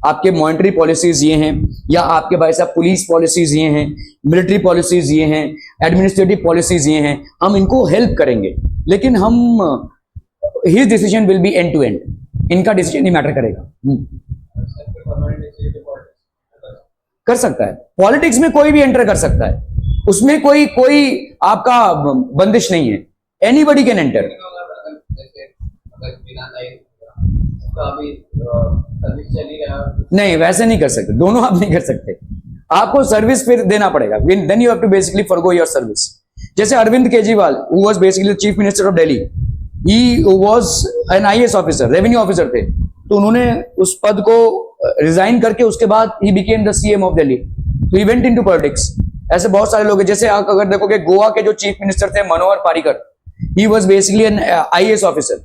आपके मॉनेटरी पॉलिसीज ये हैं, या आपके भाई साहब पुलिस पॉलिसीज ये हैं, मिलिट्री पॉलिसीज ये हैं, एडमिनिस्ट्रेटिव पॉलिसीज ये हैं, हम इनको हेल्प करेंगे, लेकिन हम his decision will be end to end, इनका डिसीजन नहीं मैटर करेगा। कर सकता है, पॉलिटिक्स में कोई भी एंटर कर सकता है, उसमें कोई आपका बंदिश नहीं है, एनीबडी कैन एंटर। नहीं, वैसे नहीं कर सकते, दोनों आप नहीं कर सकते, आपको सर्विस फिर देना पड़ेगा, then you have to basically forgo your service. जैसे Arvind Kejriwal who was basically chief minister of Delhi, he was an IAS officer, revenue officer थे, तो उन्होंने उस पद को रिजाइन करके उसके बाद he became the CM of Delhi, तो ही वेंट इनटू पॉलिटिक्स। ऐसे बहुत सारे लोग हैं, जैसे आप अगर देखोगे गोवा के जो चीफ मिनिस्टर थे Manohar Parrikar, he was basically an IAS officer,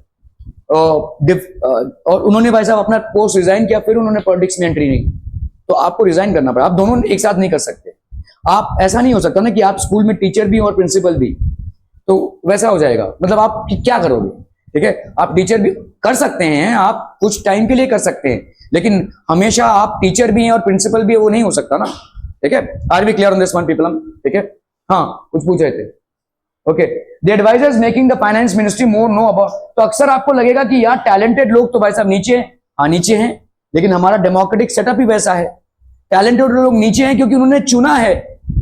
और उन्होंने भाई साहब अपना पोस्ट रिजाइन किया, फिर उन्होंने पॉलिटिक्स में एंट्री नहीं। तो आपको रिजाइन करना पड़ा, आप दोनों एक साथ नहीं कर सकते। आप ऐसा नहीं हो सकता ना कि आप स्कूल में टीचर भी और प्रिंसिपल भी, तो वैसा हो जाएगा, मतलब आप क्या करोगे? ठीक है, आप टीचर भी कर सकते हैं, आप कुछ टाइम के लिए कर सकते हैं, लेकिन हमेशा आप टीचर भी हैं और प्रिंसिपल भी है, वो नहीं हो सकता ना। ठीक है, are we clear on this one people? ठीक है, हाँ कुछ पूछ रहे थे। Okay, the advisers making the finance ministry more know about. तो अक्सर आपको लगेगा कि यार टैलेंटेड लोग तो भाई साहब नीचे हैं, हाँ नीचे हैं, लेकिन हमारा डेमोक्रेटिक सेटअप ही वैसा है, टैलेंटेड लोग नीचे हैं क्योंकि उन्होंने चुना है,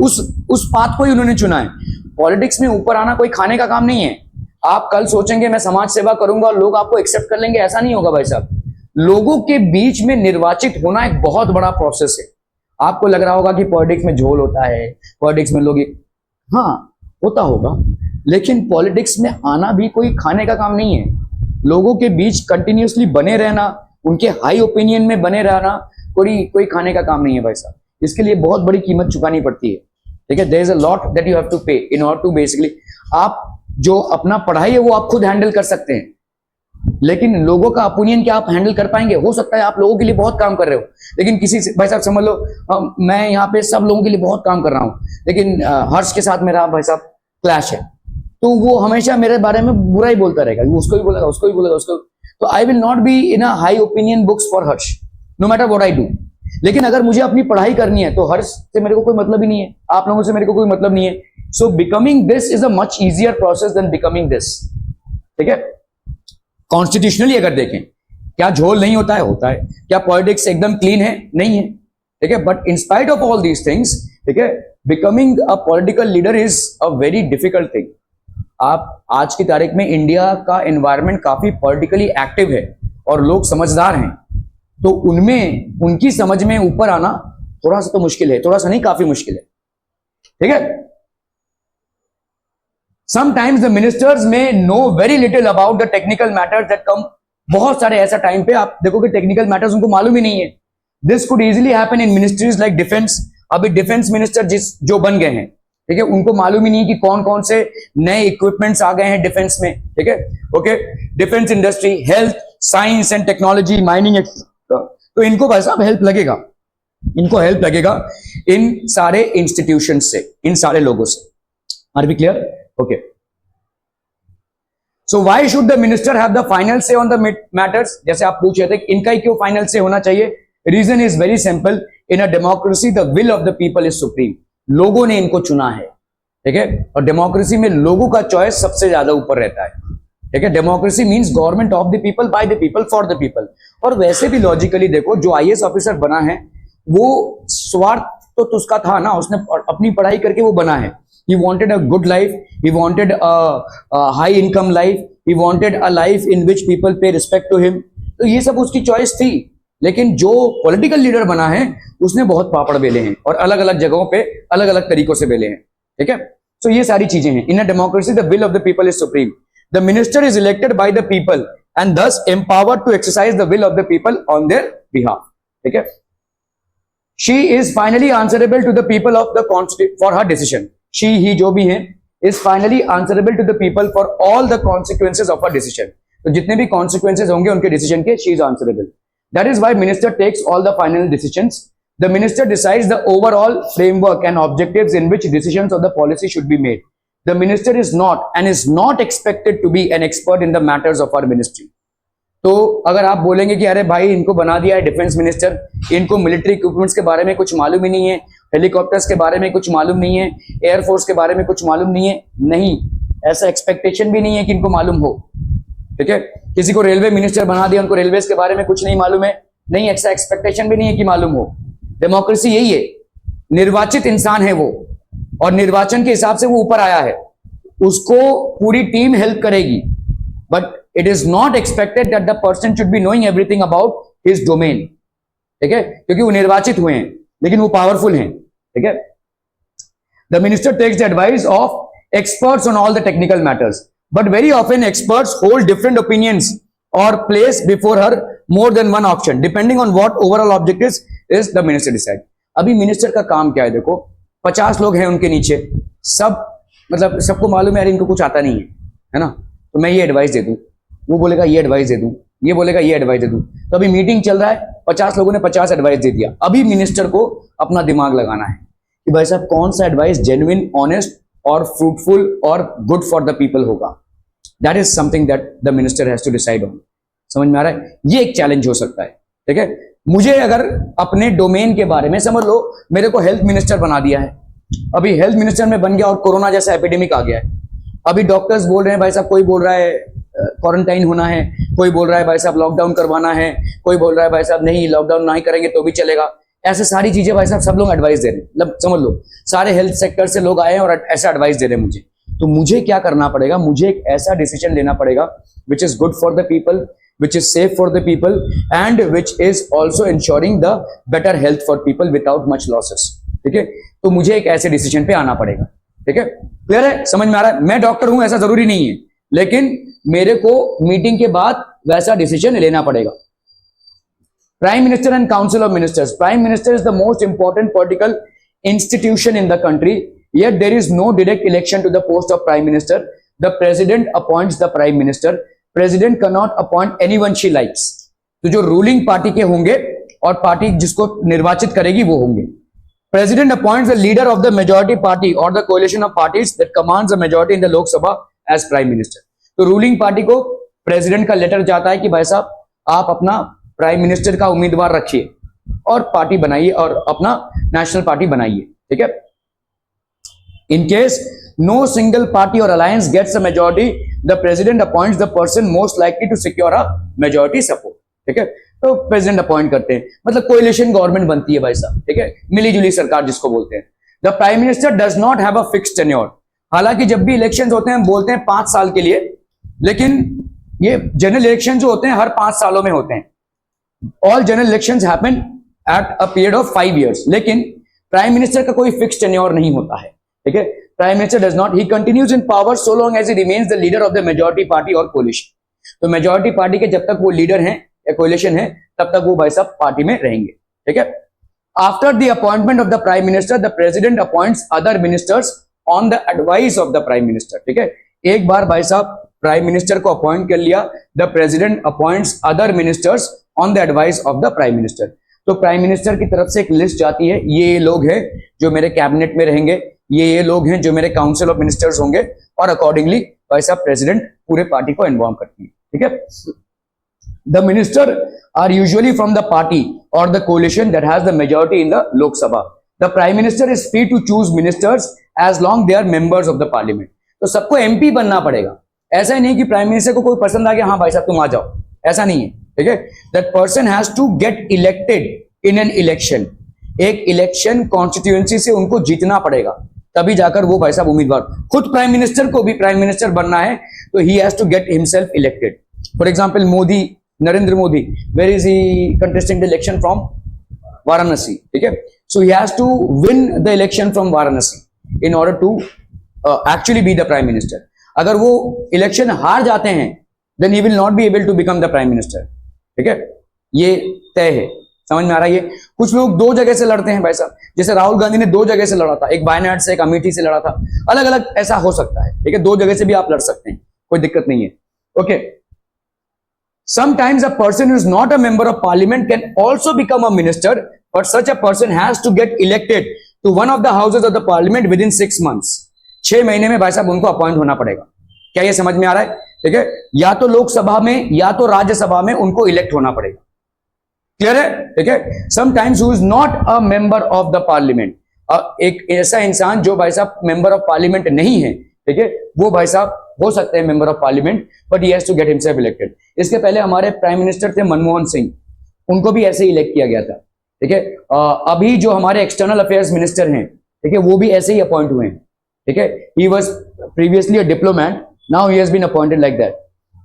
उस पाथ को ही उन्होंने चुना है। पॉलिटिक्स में ऊपर आना कोई खाने का काम नहीं है। आप कल सोचेंगे मैं समाज सेवा करूंगा और लोग आपको एक्सेप्ट कर लेंगे, ऐसा नहीं होगा भाई साहब। लोगों के बीच में निर्वाचित होना एक बहुत बड़ा प्रोसेस है। आपको लग रहा होगा कि पॉलिटिक्स में झोल होता है, पॉलिटिक्स में लोग, हाँ होता होगा, लेकिन पॉलिटिक्स में आना भी कोई खाने का काम नहीं है। लोगों के बीच कंटिन्यूसली बने रहना, उनके हाई ओपिनियन में बने रहना कोई खाने का काम नहीं है भाई साहब। इसके लिए बहुत बड़ी कीमत चुकानी पड़ती है। ठीक है, there is a lot that you have to pay in order to basically, आप जो अपना पढ़ाई है वो आप खुद हैंडल कर सकते हैं, लेकिन लोगों का ओपिनियन क्या आप हैंडल कर पाएंगे? हो सकता है आप लोगों के लिए बहुत काम कर रहे हो, लेकिन किसी से भाई साहब समझ लो मैं यहाँ पे सब लोगों के लिए बहुत काम कर रहा हूँ, लेकिन हर्ष के साथ मेरा भाई साहब क्लैश है, तो वो हमेशा मेरे बारे में बुरा ही बोलता रहेगा, उसको ही बोलेगा, उसको ही बोलेगा, उसको। तो I will not be in a high opinion books for hers no matter what I do. लेकिन अगर मुझे अपनी पढ़ाई करनी है तो हर्ष से मेरे को कोई मतलब ही नहीं है, आप लोगों से मेरे को कोई मतलब नहीं है। So becoming this is a much easier process then becoming this. ठीक है, कॉन्स्टिट्यूशनली अगर देखें, क्या झोल नहीं होता है? होता है। क्या पॉलिटिक्स एकदम क्लीन है? नहीं है। ठीक है, but in spite of all these things, ठीक है, becoming a political leader is a very difficult thing. आप आज की तारीख में इंडिया का एनवायरनमेंट काफी पॉलिटिकली एक्टिव है और लोग समझदार हैं, तो उनमें उनकी समझ में ऊपर आना थोड़ा सा तो मुश्किल है, थोड़ा सा नहीं काफी मुश्किल है। ठीक है, समटाइम्स द मिनिस्टर्स में know very little about the technical matters that come. बहुत सारे ऐसा टाइम पे आप देखोगे टेक्निकल मैटर्स उनको मालूम ही नहीं है। This could easily happen in ministries like defence. अभी डिफेंस मिनिस्टर जो बन गए हैं, ठीक है, उनको मालूम ही नहीं कि कौन कौन से नए इक्विपमेंट्स आ गए हैं डिफेंस में, ठीक है, okay, defence industry, health, science and technology, mining, तो इनको भाई साहब हेल्प लगेगा, इनको हेल्प लगेगा इन सारे इंस्टीट्यूशन से, इन सारे लोगों से। Are we clear? Okay. So why should the minister have the final say on the matters? जैसे आप पूछ रहे थे इनका ही क्यों फाइनल से होना चाहिए? Reason is very simple, in a democracy the will of the people is supreme. लोगों ने इनको चुना है, ठीक है, और डेमोक्रेसी में लोगों का चॉइस सबसे ज्यादा ऊपर रहता है, ठीक है। Democracy means government of the people, by the people, for the people. और वैसे भी लॉजिकली देखो, जो आईएएस ऑफिसर बना है वो स्वार्थ तो उसका था ना, उसने अपनी पढ़ाई करके वो बना है। He wanted a good life, he wanted a high income life, he wanted a life in which people pay respect to him. तो ये सब उसकी चॉइस थी। लेकिन जो पॉलिटिकल लीडर बना है उसने बहुत पापड़ बेले हैं और अलग अलग जगहों पे अलग अलग तरीकों से बेले हैं, ठीक है। तो ये सारी चीजें हैं। In a democracy the will of the people is supreme, the minister is elected by the people and thus empowered to exercise the will of the people on their behalf, ठीक है। She is finally answerable to the people of the constitution for her decision. She, ही जो भी है, is finally answerable to the people for all the consequences of her decision. तो जितने भी consequences होंगे उनके decision के, she is answerable. That is why minister takes all the final decisions. The minister decides the overall framework and objectives in which decisions of the policy should be made. The minister is not and is not expected to be an expert in the matters of our ministry. तो अगर आप बोलेंगे कि अरे भाई इनको बना दिया है डिफेंस मिनिस्टर, इनको मिलिट्री इक्विपमेंट्स के बारे में कुछ मालूम ही नहीं है, हेलीकॉप्टर्स के बारे में कुछ मालूम नहीं है, एयरफोर्स के बारे में कुछ मालूम नहीं है, नहीं, ऐसा एक्सपेक्टेशन भी नहीं है कि इनको मालूम हो, ठीक है। किसी को रेलवे मिनिस्टर बना दिया, उनको रेलवे के बारे में कुछ नहीं मालूम है, नहीं, ऐसा एक्सपेक्टेशन भी नहीं है कि मालूम हो। डेमोक्रेसी यही है, निर्वाचित इंसान है वो और निर्वाचन के हिसाब से वो ऊपर आया है, उसको पूरी टीम हेल्प करेगी, but it is not expected that the person should be knowing everything about his domain, ठीक है, क्योंकि वो निर्वाचित हुए हैं लेकिन वो पावरफुल हैं, ठीक है। The minister takes the advice of experts on all the technical matters, but very often experts hold different opinions or place before her more than one option depending on what overall objectives is the minister decide. अभी minister का काम क्या है? देखो 50 लोग हैं उनके नीचे, सब मतलब सबको मालूम है यार इनको कुछ आता नहीं है ना, तो मैं ये एडवाइस दे दूं, वो बोलेगा ये एडवाइस दे दूं, ये बोलेगा ये एडवाइस दे दूं। तो अभी मीटिंग चल रहा है, 50 लोगों ने 50 एडवाइस दे दिया। अभी मिनिस्टर को अपना दिमाग लगाना है कि भाई साहब कौन सा एडवाइस जेन्युइन, ऑनेस्ट और फ्रूटफुल और गुड फॉर द पीपल होगा। That is something that the minister has to decide on. समझ में आ रहा है? ये एक चैलेंज हो सकता है, ठीक है। मुझे अगर अपने डोमेन के बारे में, समझ लो मेरे को हेल्थ मिनिस्टर बना दिया है, अभी हेल्थ मिनिस्टर में बन गया और कोरोना जैसा एपिडेमिक आ गया है। अभी डॉक्टर्स बोल रहे हैं भाई साहब, कोई बोल रहा है क्वारंटाइन होना है, कोई बोल रहा है भाई साहब लॉकडाउन करवाना है, कोई बोल रहा है भाई साहब नहीं लॉकडाउन नहीं करेंगे तो भी चलेगा। ऐसे सारी चीजें भाई साहब सब लोग एडवाइस दे रहे हैं, मतलब समझ लो सारे हेल्थ सेक्टर से लोग आए हैं और ऐसा एडवाइस दे रहे हैं मुझे। तो मुझे क्या करना पड़ेगा? मुझे एक ऐसा डिसीजन लेना पड़ेगा which is good for the people, which is safe for the people and which is also ensuring the better health for people without much losses, ठीक है। तो मुझे एक ऐसे डिसीजन पे आना पड़ेगा, ठीक है। क्लियर है? समझ में आ रहा है? मैं डॉक्टर हूं ऐसा जरूरी नहीं है, लेकिन मेरे को मीटिंग के बाद वैसा डिसीजन लेना पड़ेगा। Prime minister and council of ministers, prime minister is the most important political institution in the country, yet there is no direct election to the post of prime minister. The president appoints the prime minister. President cannot appoint anyone she likes. तो जो ruling party के होंगे और party जिसको निर्वाचित करेगी वो होंगे। President appoints the leader of the majority party or the coalition of parties that commands a majority in the Lok Sabha as prime minister. तो रूलिंग पार्टी को प्रेसिडेंट का लेटर जाता है कि भाई साहब आप अपना प्राइम मिनिस्टर का उम्मीदवार रखिए और पार्टी बनाइए और अपना नेशनल पार्टी बनाइए, ठीक है। In case no single party or alliance gets a majority, the president appoints the person most likely to secure a majority support, ठीक है। तो प्रेसिडेंट अपॉइंट करते हैं, मतलब कोएलिशन गवर्नमेंट बनती है भाई साहब, ठीक है, मिली जुली सरकार जिसको बोलते हैं। The prime minister does not have a fixed tenure. हालांकि जब भी इलेक्शंस होते हैं बोलते हैं 5 साल के लिए, लेकिन ये जनरल इलेक्शन जो होते हैं हर 5 सालों में होते हैं। All general elections happen at a period of 5 years, लेकिन प्राइम मिनिस्टर का कोई फिक्स्ड टेन्योर नहीं होता है, ठीक है। Prime minister does not, he continues in power so long as he remains the leader of the majority party और coalition. तो मेजॉरिटी पार्टी के जब तक वो लीडर हैं या कोलिशन है तब तक वो भाई साहब पार्टी में रहेंगे, ठीक है। After the appointment of the prime minister the president appoints other ministers on the advice of the prime minister. ठीक है, एक बार भाई साहब प्राइम मिनिस्टर को अपॉइंट कर लिया, the president appoints other ministers on the advice of the prime minister. तो prime minister की तरफ से एक लिस्ट जाती है, ये लोग हैं जो मेरे कैबिनेट में रहेंगे, ये लोग हैं जो मेरे काउंसिल ऑफ मिनिस्टर्स होंगे, और अकॉर्डिंगली भाई साहब प्रेसिडेंट पूरे पार्टी को इन्फॉर्म करती है। ठीक है, the minister are usually from the party और the coalition that has the majority in the Lok Sabha. The prime minister is free to choose ministers as long they are members of the parliament. तो सबको MP बनना पड़ेगा, ऐसा ही नहीं कि prime minister को कोई पसंद आ गया, हाँ भाई साहब तुम आ जाओ, ऐसा नहीं है। ठीक है, that person has to get elected in an election. एक इलेक्शन कॉन्स्टिट्यूएंसी से उनको जीतना पड़ेगा, तभी जाकर वो भाई साहब उम्मीदवार। खुद प्राइम मिनिस्टर को भी प्राइम मिनिस्टर बनना है तो he has to get himself elected. For example Modi, Narendra Modi, where is he contesting the election from Varanasi. ठीक है, so he has to win the election from Varanasi in order to actually be the prime minister. अगर वो election हार जाते हैं then he will not be able to become the prime minister. ठीक है, ये तय है, समझ में आ रहा है। ये कुछ लोग दो जगह से लड़ते हैं भाई साहब, जैसे राहुल गांधी ने दो जगह से लड़ा था, एक वायनाड से, एक अमेठी से लड़ा था, अलग अलग ऐसा हो सकता है। ठीक है, दो जगह से भी आप लड़ सकते हैं, कोई दिक्कत नहीं है। Okay, sometimes a person who is not a member of parliament can also become a minister, but such a person has to get elected to one of the houses of the parliament within 6 months। 6 महीने में भाई साहब उनको appoint होना पड़ेगा। क्या ये समझ में आ रहा है? ठीक है, या तो लोकसभा में या तो राज्यसभा में उनको इलेक्ट होना पड़ेगा। क्लियर है? ठीक है, sometimes who is not a member of the parliament, एक ऐसा इंसान जो भाई साहब मेंबर ऑफ पार्लियामेंट नहीं है, ठीक है, वो भाई साहब हो सकते हैं member of parliament, but he has to get himself elected. इसके पहले हमारे प्राइम मिनिस्टर थे मनमोहन सिंह, उनको भी ऐसे ही इलेक्ट किया गया था। ठीक है, अभी जो हमारे एक्सटर्नल अफेयर्स मिनिस्टर हैं, ठीक है, वो भी ऐसे ही अपॉइंट हुए हैं। ठीक है, he was previously a diplomat, now he has been appointed like that.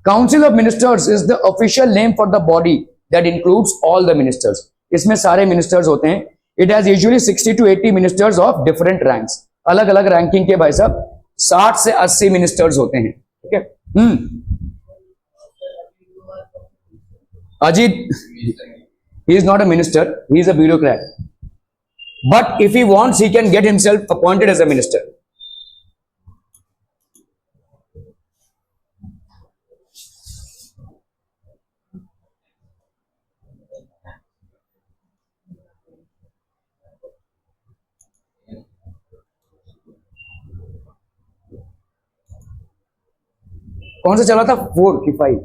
Council of ministers is the official name for the body that includes all the ministers. इसमें सारे मिनिस्टर्स होते हैं। It has usually 60 to 80 ministers of different ranks. अलग अलग ranking के भाई साहब 60 से 80 मिनिस्टर्स होते हैं। ठीक है, Ajit, he is not a minister, he is a bureaucrat. But if he wants, he can get himself appointed as a minister. कौन सा चला था, 4 की 5?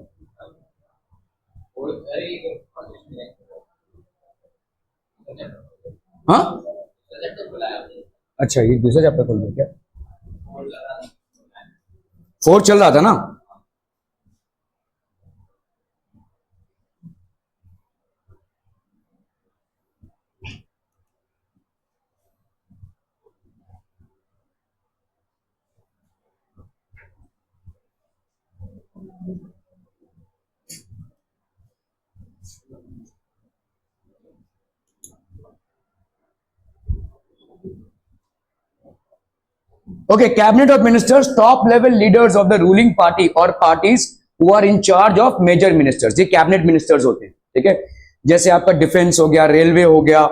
हाँ, अच्छा, ये दूसरा चैप्टर खोल दो क्या? 4 चल रहा था ना। Okay, cabinet of ministers, top level leaders of the ruling party or parties who are in charge of major ministers। ये कैबिनेट मिनिस्टर्स होते हैं। ठीक है, जैसे आपका डिफेंस हो गया, रेलवे हो गया,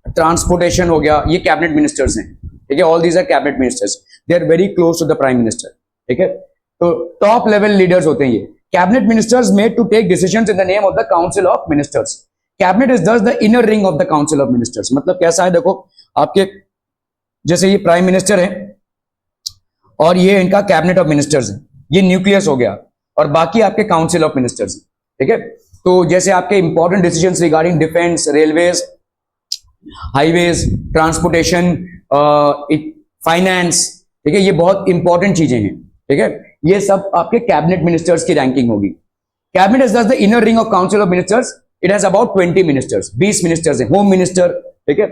ट्रांसपोर्टेशन हो गया, ये कैबिनेट मिनिस्टर्स हैं। ठीक है, all these are cabinet ministers, they are very close to the prime minister. ठीक है, तो टॉप लेवल लीडर्स होते हैं ये। Cabinet ministers made to take decisions in the name of the council of ministers. Cabinet is thus the inner ring of the council of ministers. मतलब कैसा है, देखो आपके जैसे ये प्राइम मिनिस्टर है और ये इनका कैबिनेट ऑफ मिनिस्टर्स है, ये न्यूक्लियस हो गया, और बाकी आपके काउंसिल ऑफ मिनिस्टर्स है। ठीक है, तो जैसे आपके important decisions regarding defence, railways, highways, transportation, finance, ठीक है, ये बहुत इंपॉर्टेंट चीजें हैं। ठीक है, ये सब आपके कैबिनेट मिनिस्टर्स की रैंकिंग होगी। Cabinet is the inner ring of council of ministers. It has about 20 ministers, 20 ministers हैं। होम मिनिस्टर, ठीक है,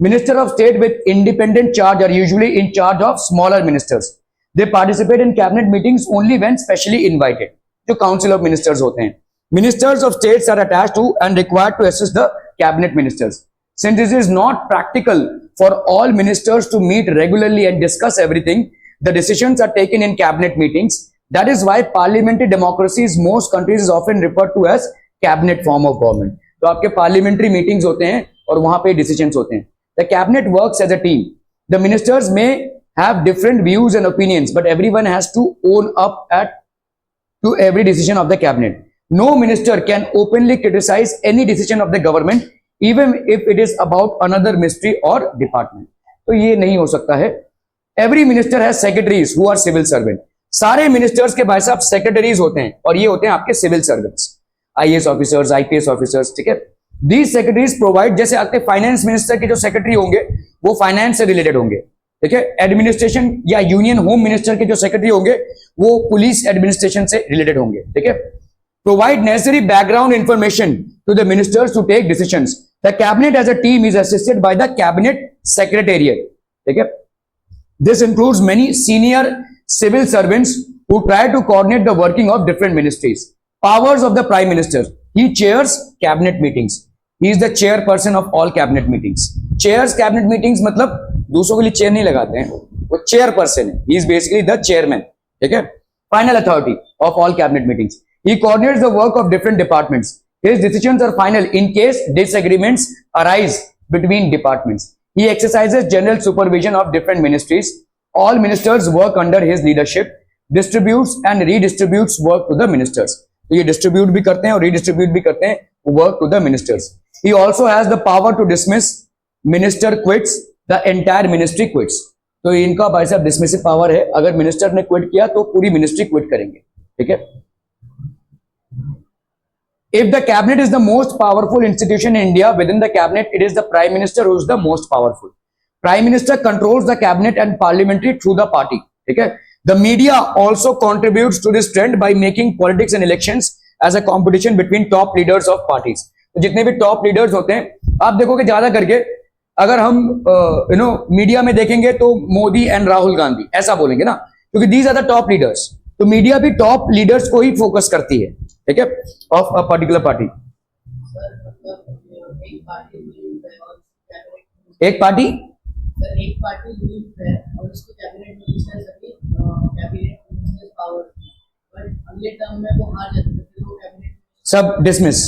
Minister of state with independent charge are usually in charge of smaller ministers. They participate in cabinet meetings only when specially invited. जो council of ministers होते हैं, ministers of states are attached to and required to assist the cabinet ministers. Since it is not practical for all ministers to meet regularly and discuss everything, the decisions are taken in cabinet meetings. That is why parliamentary democracies most countries is often referred to as cabinet form of government. तो आपके parliamentary meetings होते हैं और वहां पे decisions होते हैं. The cabinet works as a team. The ministers में have different views and opinions, but everyone has to own up to every decision of the cabinet. No minister can openly criticize any decision of the government, even if it is about another ministry or department. तो ये नहीं हो सकता है. Every minister has secretaries who are civil servant. सारे ministers के भाई साहब secretaries होते हैं और ये होते हैं आपके civil servants, IAS officers, IPS officers. ठीक है. These secretaries provide, जैसे आपके फाइनेंस मिनिस्टर के जो सेक्रेटरी होंगे वो फाइनेंस से रिलेटेड होंगे. ठीक है. एडमिनिस्ट्रेशन या यूनियन होम मिनिस्टर के जो सेक्रेटरी होंगे वो पुलिस एडमिनिस्ट्रेशन से रिलेटेड होंगे. ठीक है. Provide necessary background information to the ministers to take decisions. The cabinet as a team is assisted by the cabinet secretariat. ठीक है. This includes many senior civil servants who try to coordinate the working of different ministries. Powers of the prime minister. He chairs cabinet meetings. He is the chairperson of all cabinet meetings. Chairs cabinet meetings मतलब दूसरों के लिए chair नहीं लगाते हैं, वो chairperson है. He is basically the chairman. ठीक है. Final authority of all cabinet meetings. He coordinates the work of different departments. His decisions are final in case disagreements arise between departments. He exercises general supervision of different ministries. All ministers work under his leadership. Distributes and redistributes work to the ministers. तो ये distribute भी करते हैं और redistribute भी करते हैं work to the ministers. He also has the power to dismiss. Minister quits, the entire ministry quits. तो इनका भाई साहब डिसमिसिव पावर है. अगर मिनिस्टर ने क्विट किया तो पूरी मिनिस्ट्री क्विट करेंगे. ठीक है. If the cabinet is the most powerful institution in India, within the cabinet it is the prime minister who is the most powerful. Prime minister controls the cabinet and parliamentary through the party. ठीक है. The media also contributes to this trend by making politics and elections as a competition between top leaders of parties. तो जितने भी top leaders होते हैं आप देखोगे ज्यादा करके अगर हम मीडिया में देखेंगे तो मोदी एंड राहुल गांधी ऐसा बोलेंगे ना, क्योंकि these are the top leaders. तो मीडिया भी टॉप लीडर्स को ही फोकस करती है. ठीक है. Of a particular party. एक पार्टी सब डिसमिस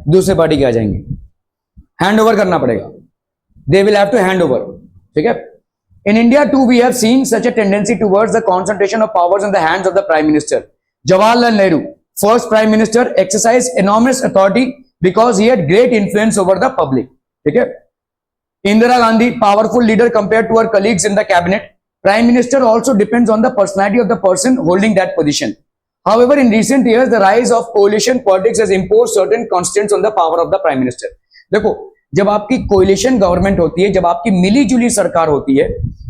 दूसरे पार्टी के आ जाएंगे. हैंड ओवर करना पड़ेगा. They will have to hand over. ठीक है. In India too we have seen such a tendency towards the concentration of powers in the hands of the prime minister. Jawaharlal Nehru, first prime minister, exercise enormous authority because he had great influence over the public. ठीक है. Indira Gandhi, powerful leader compared to her colleagues in the cabinet. Prime minister also depends on the personality of the person holding that position. However, in recent years, the rise of coalition politics has imposed certain constraints on the power of the prime minister. देखो, जब आपकी कोalition government होती है, जब आपकी मिली जुली सरकार होती है,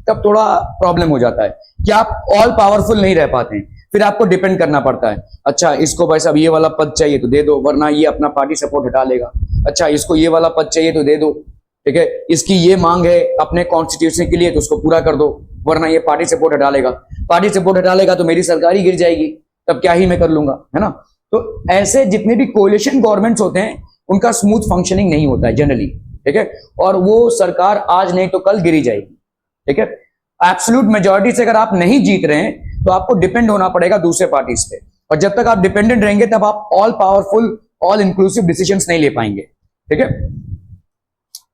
तब थोड़ा प्रॉब्लम हो जाता है कि आप ऑल पावरफुल नहीं रह पाते हैं. फिर आपको डिपेंड करना पड़ता है. अच्छा, इसको भाई साहब ये वाला पद चाहिए तो दे दो, वरना ये अपना पार्टी सपोर्ट हटा लेगा. अच्छा, इसको ये वाला पद चाहिए तो दे दो. ठीक है. इसकी ये मांग है अपने कॉन्स्टिट्यूशन के लिए तो उसको पूरा कर दो, वरना ये पार्टी सपोर्ट हटा लेगा. पार्टी सपोर्ट हटा लेगा तो मेरी सरकार ही गिर जाएगी, तब क्या ही मैं कर लूंगा, है ना. तो ऐसे जितने भी कोलिशन गवर्नमेंट्स होते हैं उनका स्मूथ फंक्शनिंग नहीं होता है जनरली. ठीक है. और वो सरकार आज नहीं तो कल गिरी जाएगी. ठीक है. एब्सोल्यूट मेजॉरिटी से अगर आप नहीं जीत रहे हैं तो आपको डिपेंड होना पड़ेगा दूसरे पार्टीज पे, और जब तक आप डिपेंडेंट रहेंगे तब आप all powerful all inclusive decisions नहीं ले पाएंगे. ठीक है.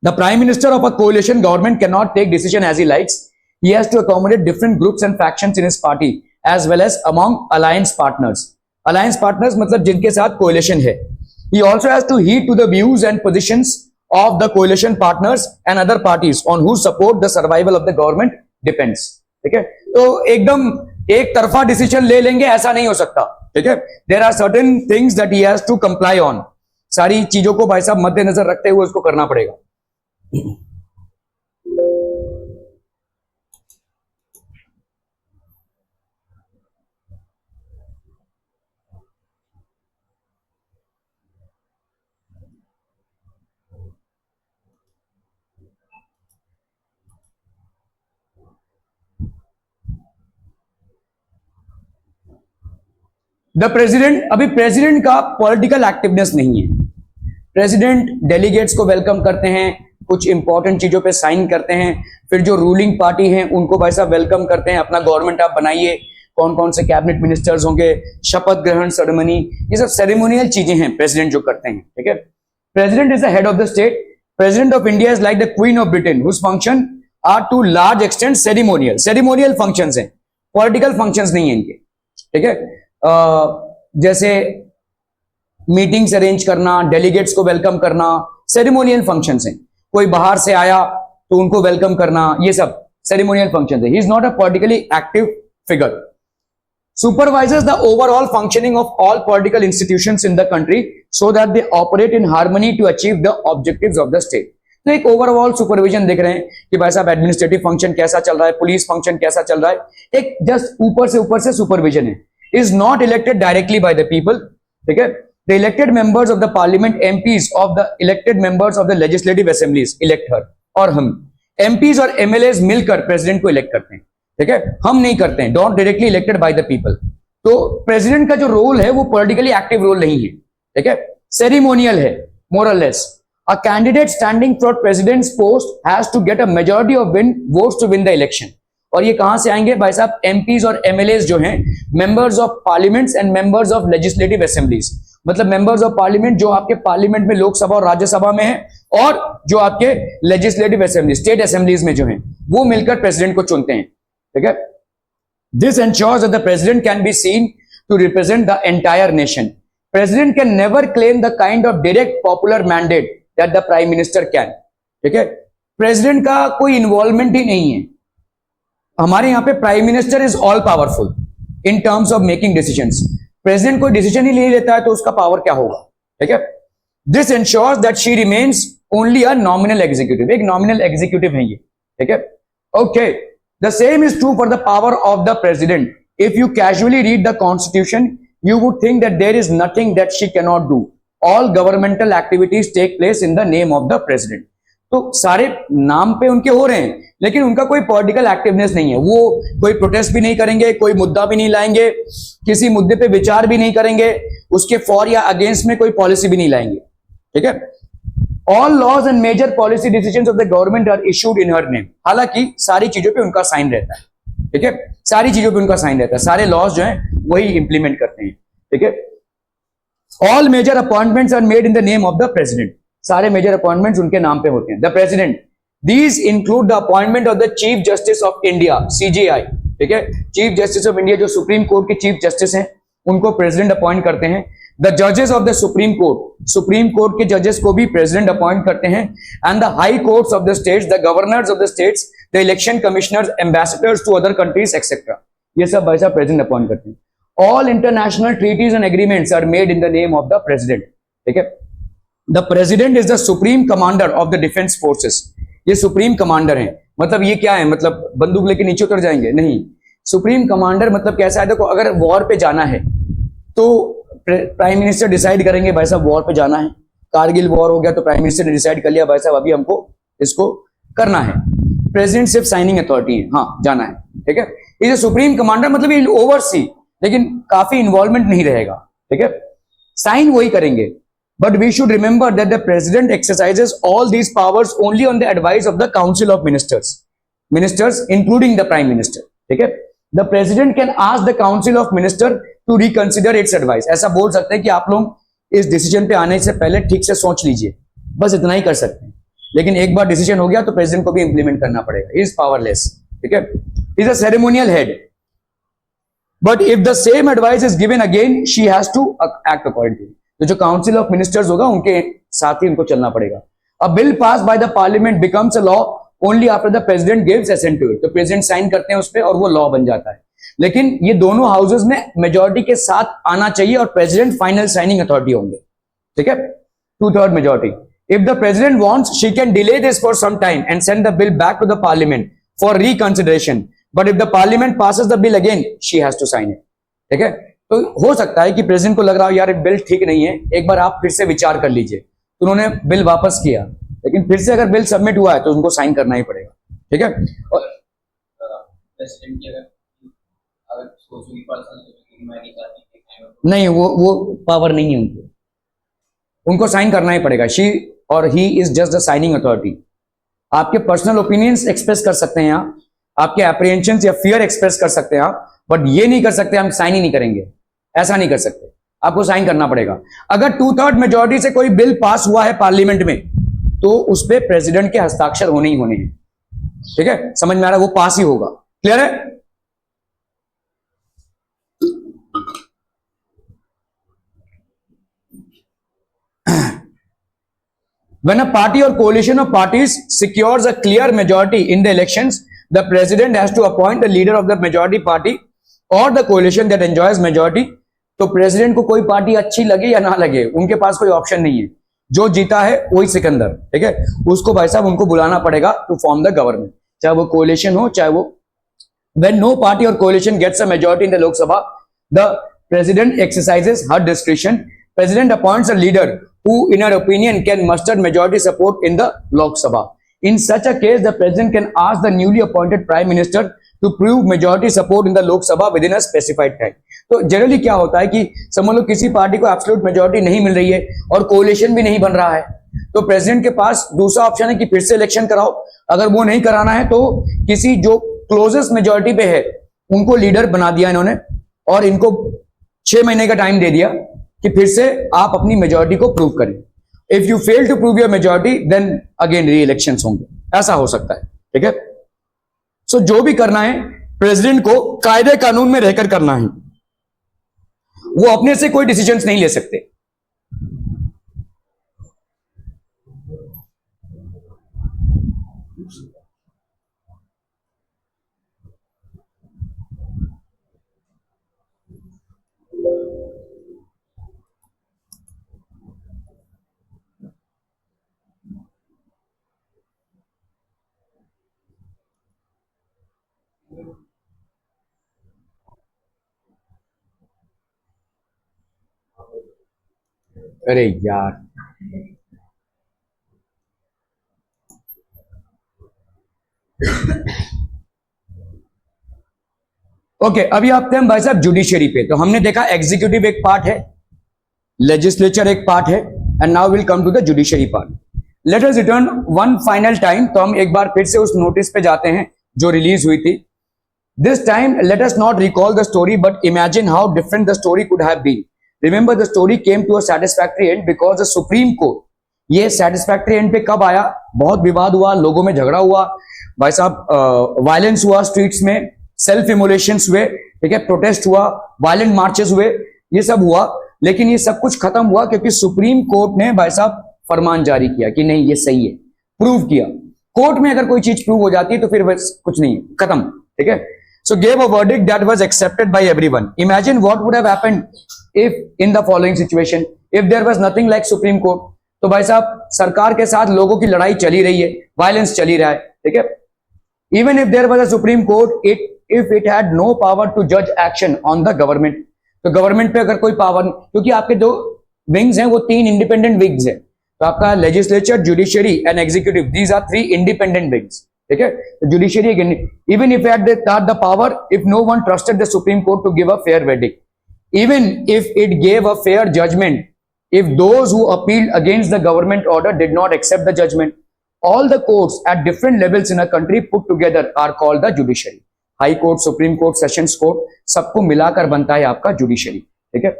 The prime minister of a coalition government can not take decision as he likes. He has to accommodate different groups and factions in his party as well as among alliance partners. Alliance partners मतलब जिनके साथ collision है. He also has to heed to the views and positions of the coalition partners and other parties on whose support the survival of the government depends. ठीक है. तो एकदम एक तरफा डिसीजन ले लेंगे ऐसा नहीं हो सकता. ठीक है. There are certain things that he has to comply on. सारी चीजों को भाई साहब मद्देनजर रखते हुए उसको करना पड़ेगा. द प्रेसिडेंट, अभी प्रेसिडेंट का पॉलिटिकल एक्टिवनेस नहीं है. प्रेसिडेंट डेलीगेट्स को वेलकम करते हैं, कुछ इंपॉर्टेंट चीजों पे साइन करते हैं, फिर जो रूलिंग पार्टी है उनको भाई साहब वेलकम करते हैं, अपना गवर्नमेंट आप बनाइए, कौन कौन से कैबिनेट मिनिस्टर्स होंगे, शपथ ग्रहण सेरेमनी, ये सब सेरेमोनियल चीजें हैं प्रेसिडेंट जो करते हैं. ठीक है. President is the head of the state. President of India is like the Queen of Britain, whose function are to large extent ceremonial. Ceremonial functions हैं, political functions नहीं है इनके, ठीक है। जैसे मीटिंग्स अरेंज करना, डेलीगेट्स को वेलकम करना, सेरेमोनियल फंक्शंस हैं। कोई बाहर से आया तो उनको वेलकम करना, ये सब सेरेमोनियल फंक्शंस है। He is not a politically active figure. Supervises the overall functioning of all political institutions in the country so that they operate in harmony to achieve the objectives of the state. तो एक overall supervision देख रहे हैं कि भाई साहब administrative function कैसा चल रहा है, पुलिस फंक्शन कैसा चल रहा है, एक जस्ट ऊपर से सुपरविजन है। Is not elected directly by the people, ठीक है। The elected members of the parliament, MPs of the elected members of the legislative assemblies elect her, और हम एमपीज और एमएलएज मिलकर प्रेसिडेंट को इलेक्ट करते हैं, ठीक है। हम नहीं करते हैं, don't directly elected by the people. तो प्रेसिडेंट का जो रोल है वो पॉलिटिकली एक्टिव रोल नहीं है, ठीक है, सेरेमोनियल है, मोर और less. A candidate standing for president's post has to get a majority of votes to win the election. और ये कहां से आएंगे भाई साहब? एमपीज और एमएलएज जो हैं, members of parliaments and members of legislative assemblies, मतलब मेंबर्स ऑफ पार्लियामेंट जो आपके पार्लियामेंट में लोकसभा और राज्यसभा में है, और जो आपके लेजिस्लेटिव असेंबली स्टेट असेंबलीज में जो है, वो मिलकर प्रेसिडेंट को चुनते हैं, ठीक है। This ensures that the president can be seen to represent the entire nation. President can never claim the kind of direct popular mandate that the prime minister can. ठीक है, प्रेसिडेंट का कोई इन्वॉल्वमेंट ही नहीं है। हमारे यहां पे prime minister is all powerful in terms of making decisions. President कोई डिसीजन ही नहीं लेता है तो उसका पावर क्या होगा, ठीक है। This ensures that she remains only a nominal executive, एक नॉमिनल एग्जीक्यूटिव है ये, ठीक है। Okay, the same is true for the power of the president. If you casually read the constitution, you would think that there is nothing that she cannot do. All governmental activities take place in the name of the president. तो सारे नाम पे उनके हो रहे हैं, लेकिन उनका कोई पॉलिटिकल एक्टिवनेस नहीं है। वो कोई प्रोटेस्ट भी नहीं करेंगे, कोई मुद्दा भी नहीं लाएंगे, किसी मुद्दे पे विचार भी नहीं करेंगे, उसके फॉर या अगेंस्ट में कोई पॉलिसी भी नहीं लाएंगे, ठीक है। All laws and major policy decisions of the government are issued in her name. हालांकि सारी चीजों पे उनका साइन रहता है, ठीक है, सारी चीजों पे उनका साइन रहता है, सारे लॉज जो हैं वही इंप्लीमेंट करते हैं, ठीक है। All major appointments are made in the name of the president. सारे मेजर अपॉइंटमेंट्स उनके नाम पे होते हैं, the president. These include the appointment of the Chief Justice of India, CJI, ठीक है। चीफ जस्टिस ऑफ इंडिया जो सुप्रीम कोर्ट के चीफ जस्टिस हैं, उनको प्रेसिडेंट अपॉइंट करते हैं। द जजेस of the supreme court, supreme court के जजेस को भी प्रेसिडेंट अपॉइंट करते हैं। And the high courts of the states, the governors of the states, the election commissioners, ambassadors to other countries etcetera, ये सब वैसा प्रेसिडेंट अपॉइंट करते हैं। All international treaties and agreements are made in the name of the president, ठीक है। The president is the supreme commander of the defence forces. ये supreme commander है, मतलब ये क्या है, मतलब बंदूक लेके नीचे उतर जाएंगे? नहीं, सुप्रीम कमांडर मतलब कैसा है, देखो अगर वॉर पे जाना है तो प्राइम मिनिस्टर डिसाइड करेंगे भाई साहब वॉर पे जाना है। कारगिल वॉर हो गया तो प्राइम मिनिस्टर ने डिसाइड कर लिया भाई साहब अभी हमको इसको करना है। प्रेसिडेंट सिर्फ साइनिंग अथॉरिटी है, हाँ जाना है, ठीक है। इज सुप्रीम कमांडर मतलब ये ओवरसी, लेकिन काफी इन्वॉल्वमेंट नहीं रहेगा, ठीक है, साइन वही करेंगे। But we should remember that the president exercises all these powers only on the advice of the council of ministers including the prime minister, ठीक है। The president can ask the council of minister to reconsider its advice. ऐसा बोल सकते हैं कि आप लोग इस डिसीजन पे आने से पहले ठीक से सोच लीजिए, बस इतना ही कर सकते हैं। लेकिन एक बार डिसीजन हो गया तो प्रेसिडेंट को भी इंप्लीमेंट करना पड़ेगा। इज पावरलेस, ठीक है, is a ceremonial head, but if the same advice is given again she has to act accordingly. तो जो काउंसिल ऑफ मिनिस्टर्स होगा उनके साथ ही उनको चलना पड़ेगा। A bill pass by the parliament becomes a law only after the president gives assent to it. तो president sign करते हैं उस पर और वो लॉ बन जाता है। लेकिन ये दोनों हाउसेस में मेजॉरिटी के साथ आना चाहिए और प्रेसिडेंट फाइनल साइनिंग अथॉरिटी होंगे, ठीक है, 2/3 majority. If the president wants she can delay this for some time and send the bill back to the parliament for reconsideration, but if the parliament passes the bill again she has to sign it, ठीक है। तो हो सकता है कि president को लग रहा हो यार बिल ठीक नहीं है, एक बार आप फिर से विचार कर लीजिए, तो उन्होंने बिल वापस किया, लेकिन फिर से अगर बिल सबमिट हुआ है तो उनको साइन करना ही पड़ेगा, ठीक है। और प्रेसिडेंट की अगर नहीं, वो पावर नहीं है उनको साइन करना ही पड़ेगा। शी और he is just the signing authority. आपके पर्सनल ओपिनियंस एक्सप्रेस कर सकते हैं यहाँ, आपके एप्रीहेंशन या फियर एक्सप्रेस कर सकते हैं आप, बट ये नहीं कर सकते हम साइन ही नहीं करेंगे, ऐसा नहीं कर सकते। आपको साइन करना पड़ेगा। अगर 2/3 मेजोरिटी से कोई बिल पास हुआ है पार्लियामेंट में तो उस पर प्रेसिडेंट के हस्ताक्षर होने ही होने हैं। ठीक है, समझ में आ रहा है, वो पास ही होगा। क्लियर है? When a party or coalition of parties secures a clear majority in the elections, the president has to appoint the leader of the majority party or the coalition that enjoys majority. तो president को कोई party अच्छी लगे या ना लगे, उनके पास कोई ऑप्शन नहीं है, जो जीता है वही सिकंदर। ठीक है, उसको भाई साहब उनको बुलाना पड़ेगा टू फॉर्म द गवर्नमेंट, चाहे वो कोलिशन हो चाहे वो। When no party or coalition gets a majority in the Lok Sabha, the president exercises her discretion. President appoints a leader who, in her opinion, can muster majority support in the Lok Sabha. In such a case, the president can ask the newly appointed prime minister to prove majority support in the Lok Sabha within a specified time. तो generally क्या होता है कि समझ लो किसी party को absolute majority नहीं मिल रही है और कोलिशन भी नहीं बन रहा है, तो प्रेसिडेंट के पास दूसरा ऑप्शन है कि फिर से इलेक्शन कराओ। अगर वो नहीं कराना है तो किसी जो क्लोजेस्ट मेजोरिटी पे है उनको लीडर बना दिया इन्होंने और इनको 6 महीने का टाइम दे दिया कि फिर से आप अपनी मेजोरिटी को प्रूव करें। If you fail to prove your majority then again reelections होंगे, ऐसा हो सकता है। ठीक है, सो जो भी करना है प्रेसिडेंट को कायदे कानून में रहकर करना है, वो अपने से कोई डिसीजंस नहीं ले सकते। अरे यार, ओके अभी आते हैं भाई साहब जुडिशरी पे। तो हमने देखा एग्जीक्यूटिव एक पार्ट है, लेजिस्लेचर एक पार्ट है, and now will come to the judiciary part. Let us return one final time. तो हम एक बार फिर से उस नोटिस पे जाते हैं जो रिलीज हुई थी। This time let us not recall the story but imagine how different the story could have been. Remember the story came to a satisfactory end because the supreme court, ये satisfactory end पे कब आया? बहुत विवाद हुआ, लोगों में झगड़ा हुआ भाई साहब, वायलेंस हुआ स्ट्रीट्स में, सेल्फ इमोलेशंस हुए, ठीक है, प्रोटेस्ट हुआ, वायलेंट मार्चेस हुए, ये सब हुआ। लेकिन ये सब कुछ खत्म हुआ क्योंकि सुप्रीम कोर्ट ने भाई साहब फरमान जारी किया कि नहीं ये सही है, प्रूव किया। कोर्ट में अगर कोई चीज प्रूव हो जाती है तो फिर बस कुछ नहीं है, खत्म। ठीक है, so gave a verdict that was accepted by everyone. Imagine what would have happened if in the following situation, if there was nothing like supreme court. तो भाई साहब सरकार के साथ लोगों की लड़ाई चली रही है, वायलेंस चली रहा है। ठीक है, even if there was a supreme court, if it had no power to judge action on the government, तो गवर्नमेंट पे अगर कोई पावर, क्योंकि आपके जो विंग्स हैं वो 3 इंडिपेंडेंट विंग्स हैं, तो आपका legislature, judiciary and executive, these are 3 independent wings. ठीक है, तो judiciary even if had the power, if no one trusted the supreme court to give a fair verdict, even if it gave a fair judgment, if those who appealed against the government order did not accept the judgment, all the courts at different levels in a country put together are called the judiciary. High court, supreme court, sessions court, सबको मिलाकर बनता है आपका judiciary. ठीक है,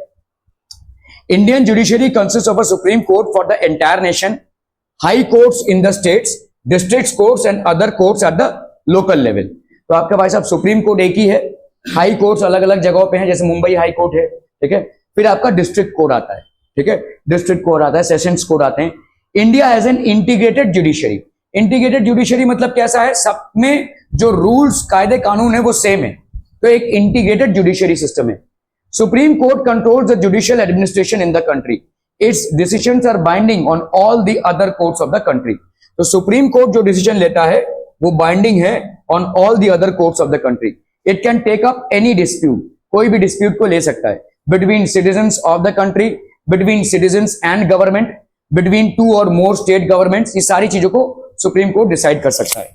Indian judiciary consist of a supreme court for the entire nation, high courts in the states, district courts and other courts at the local level. तो आपका भाई साहब सुप्रीम कोर्ट एक ही है, हाई कोर्ट्स अलग अलग जगहों पे हैं, जैसे मुंबई हाई कोर्ट है। ठीक है, फिर आपका डिस्ट्रिक्ट कोर्ट आता है। ठीक है, डिस्ट्रिक्ट कोर्ट आता है, सेशंस कोर्ट आते हैं। India has an integrated judiciary. Integrated judiciary मतलब कैसा है? सब में जो रूल्स, कायदे कानून है वो सेम है, तो एक इंटीग्रेटेड जुडिशरी सिस्टम है। Supreme court controls the judicial administration in the country, its decisions are binding on all the other courts of the country. तो सुप्रीम कोर्ट जो डिसीजन लेता है वो बाइंडिंग है on all the other courts of the country. It can take up any dispute, कोई भी dispute को ले सकता है, between citizens of the country, between citizens and government, between 2 और मोर स्टेट गवर्नमेंट्स। ये सारी चीजों को सुप्रीम कोर्ट डिसाइड कर सकता है।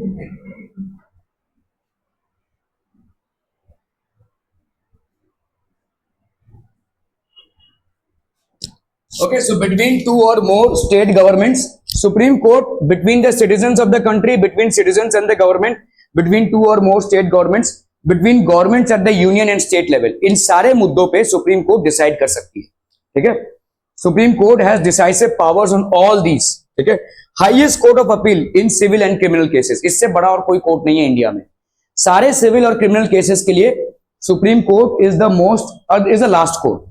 Okay, so between two or more state governments, Supreme Court between the citizens of the country, between citizens and the government, between two or more state governments, between governments at the union and state level, इन सारे मुद्दों पे supreme court decide कर सकती है. ठीक है. Supreme court has decisive powers on all these. ठीक है. Highest court of appeal in civil and criminal cases, इससे बड़ा और कोई कोर्ट नहीं है इंडिया में. सारे सिविल और क्रिमिनल केसेस के लिए supreme court is the most is the last court.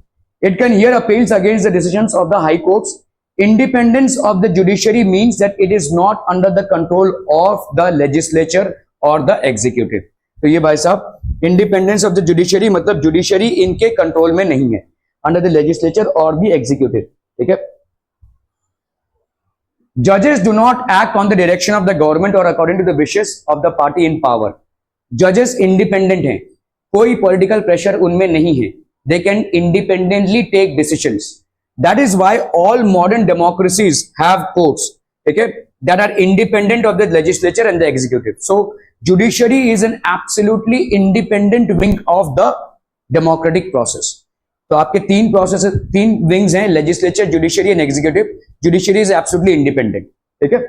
It can hear appeals against the decisions of the high courts. Independence of the judiciary means that it is not under the control of the legislature or the executive. तो ये भाई साहब independence of the judiciary मतलब judiciary इनके control में नहीं है, under the legislature or the executive. ठीक है. Judges do not act on the direction of the government or according to the wishes of the party in power. Judges independent हैं, कोई political pressure उनमें नहीं है. They can independently take decisions. That is why all modern democracies have courts, okay, that are independent of the legislature and the executive. So, judiciary is an absolutely independent wing of the democratic process. तो आपके तीन wings हैं, legislature, judiciary and executive. Judiciary is absolutely independent. ठीक है?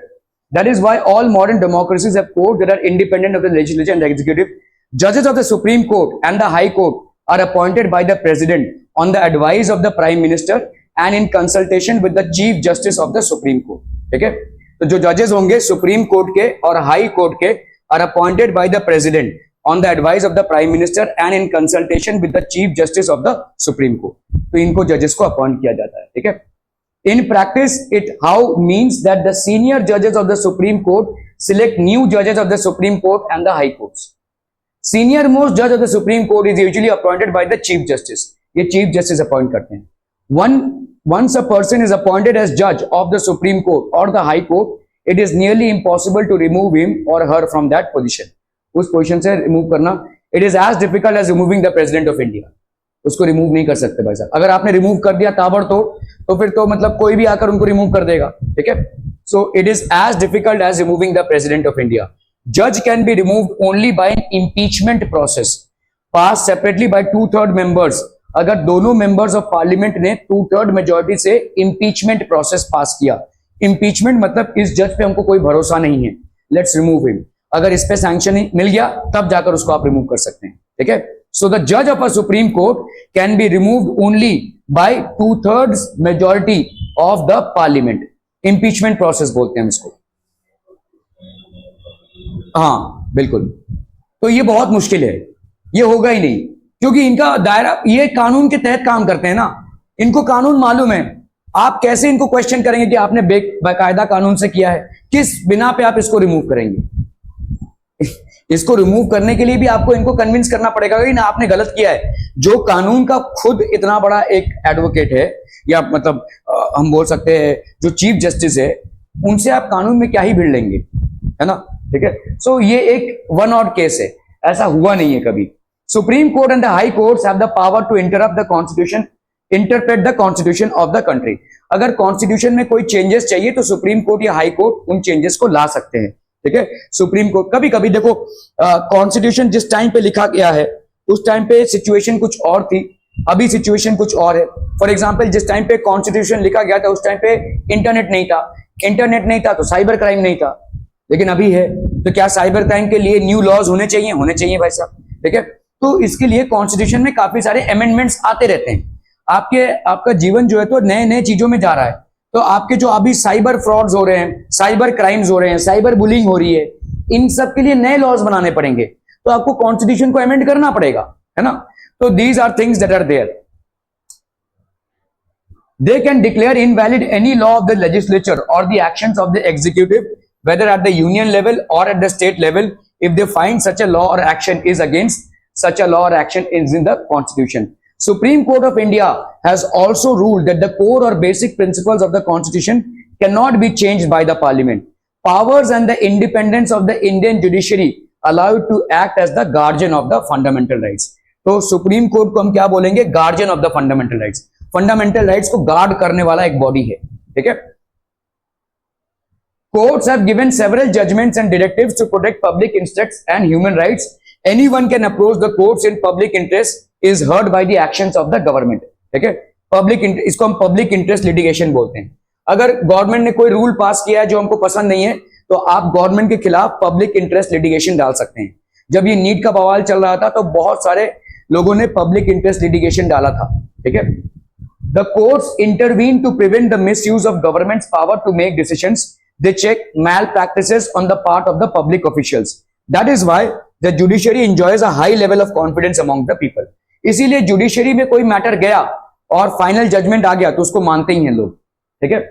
That is why all modern democracies have courts that are independent of the legislature and the executive. Judges of the Supreme Court and the High Court are appointed by the president on the advice of the prime minister and in consultation with the chief justice of the Supreme Court. ठीक है. तो जो जजेस होंगे supreme court के और high court के are appointed by the president on the advice of the prime minister and in consultation with the chief justice of the supreme court. तो इनको जजेस को अपॉइंट किया जाता है. ठीक है. In practice it how means that the senior जजेस of the supreme court select new जजेस of the supreme court and the high courts. Senior most judge of the Supreme Court is usually appointed by the Chief Justice. ये Chief Justice appoint करते हैं. Once a person is appointed as judge of the Supreme Court or the High Court, it is nearly impossible to remove him or her from that position. उस position से remove करना it is as difficult as removing the President of India. उसको remove नहीं कर सकते भाई साहब. अगर आपने रिमूव कर दिया ताबड़तोड़ तो फिर तो मतलब कोई भी आकर उनको रिमूव कर देगा. ठीक है. So it is as difficult as removing the President of India. Judge can be removed only by an impeachment process passed separately by 2/3 members. अगर दोनों members of parliament ने 2/3 majority से impeachment process पास किया. impeachment मतलब इस जज पे हमको कोई भरोसा नहीं है, let's remove him. अगर इस पे sanction मिल गया तब जाकर उसको आप रिमूव कर सकते हैं. ठीक है. So the judge of a Supreme Court can be removed only by 2/3 majority of the parliament. impeachment process बोलते हैं हम इसको. हाँ बिल्कुल. तो ये बहुत मुश्किल है, ये होगा ही नहीं क्योंकि इनका दायरा ये कानून के तहत काम करते हैं ना, इनको कानून मालूम है. आप कैसे इनको क्वेश्चन करेंगे कि आपने बाकायदा कानून से किया है, किस बिना पे आप इसको रिमूव करेंगे. इसको रिमूव करने के लिए भी आपको इनको कन्विंस करना पड़ेगा कि ना आपने गलत किया है. जो कानून का खुद इतना बड़ा एक एडवोकेट है या मतलब हम बोल सकते हैं जो चीफ जस्टिस है, उनसे आप कानून में क्या ही भिड़ लेंगे, है ना. ठीक है. सो ये एक वन ऑड केस है, ऐसा हुआ नहीं है कभी. Supreme court and the high courts have the power to interrupt the constitution, interpret the constitution of the country. अगर कॉन्स्टिट्यूशन में कोई चेंजेस चाहिए तो सुप्रीम कोर्ट या हाई कोर्ट उन चेंजेस को ला सकते हैं. ठीक है. सुप्रीम कोर्ट कभी कभी देखो कॉन्स्टिट्यूशन जिस टाइम पे लिखा गया है उस टाइम पे सिचुएशन कुछ और थी, अभी सिचुएशन कुछ और है. फॉर एग्जाम्पल जिस टाइम पे कॉन्स्टिट्यूशन लिखा गया था उस टाइम पे इंटरनेट नहीं था तो साइबर क्राइम नहीं था, लेकिन अभी है. तो क्या साइबर क्राइम के लिए न्यू लॉज होने चाहिए भाई साहब. ठीक है. तो इसके लिए कॉन्स्टिट्यूशन में काफी सारे अमेंडमेंट्स आते रहते हैं. आपका जीवन जो है तो नए नए चीजों में जा रहा है. तो आपके जो अभी साइबर फ्रॉड्स हो रहे हैं, साइबर क्राइम्स हो रहे हैं, साइबर बुलिंग हो रही है, इन सब के लिए नए लॉज बनाने पड़ेंगे. तो आपको कॉन्स्टिट्यूशन को अमेंड करना पड़ेगा, है ना. तो these are things that are there. They can declare invalid any law of the legislature or the actions of the executive, whether at the union level or at the state level, if they find such a law or action is against such a law or action is in the constitution. Supreme Court of India has also ruled that the core or basic principles of the constitution cannot be changed by the parliament. Powers and the independence of the Indian judiciary allow it to act as the guardian of the fundamental rights. तो supreme court को हम क्या बोलेंगे? Guardian of the fundamental rights. Fundamental rights को guard करने वाला एक body है. ठीक है. Courts have given several judgments and directives to protect public interests and human rights. Anyone can approach the courts in public interest is heard by the actions of the government. ठीक है, public इसको हम public interest litigation बोलते हैं. अगर government ने कोई rule पास किया है जो हमको पसंद नहीं है, तो आप गवर्नमेंट के खिलाफ पब्लिक इंटरेस्ट लिटिगेशन डाल सकते हैं. जब ये नीट का बवाल चल रहा था तो बहुत सारे लोगों ने पब्लिक इंटरेस्ट लिटिगेशन डाला था. ठीक है, the courts intervene to prevent the misuse of government's power to make decisions. They check malpractices on the part of the public officials. That is why the judiciary enjoys a high level of confidence among the people. इसीलिए judiciary में कोई matter गया और final judgement आ गया तो उसको मानते ही हैं लोग. ठीक है,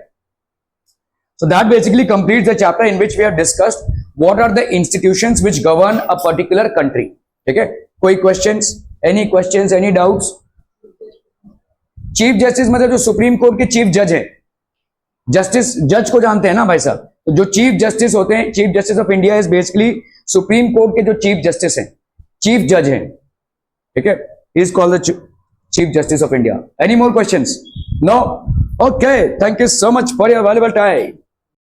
so that basically completes the chapter in which we have discussed what are the institutions which govern a particular country. ठीक है, कोई questions, any doubts? Chief justice मतलब जो सुप्रीम कोर्ट के चीफ जज हैं. जस्टिस जज को जानते हैं ना भाई साहब, तो जो चीफ जस्टिस होते हैं, chief justice of India is basically supreme court के जो चीफ जस्टिस हैं, चीफ जज हैं. ठीक है, is called the chief justice of India. Any more questions? No? Okay, thank you so much for your valuable time.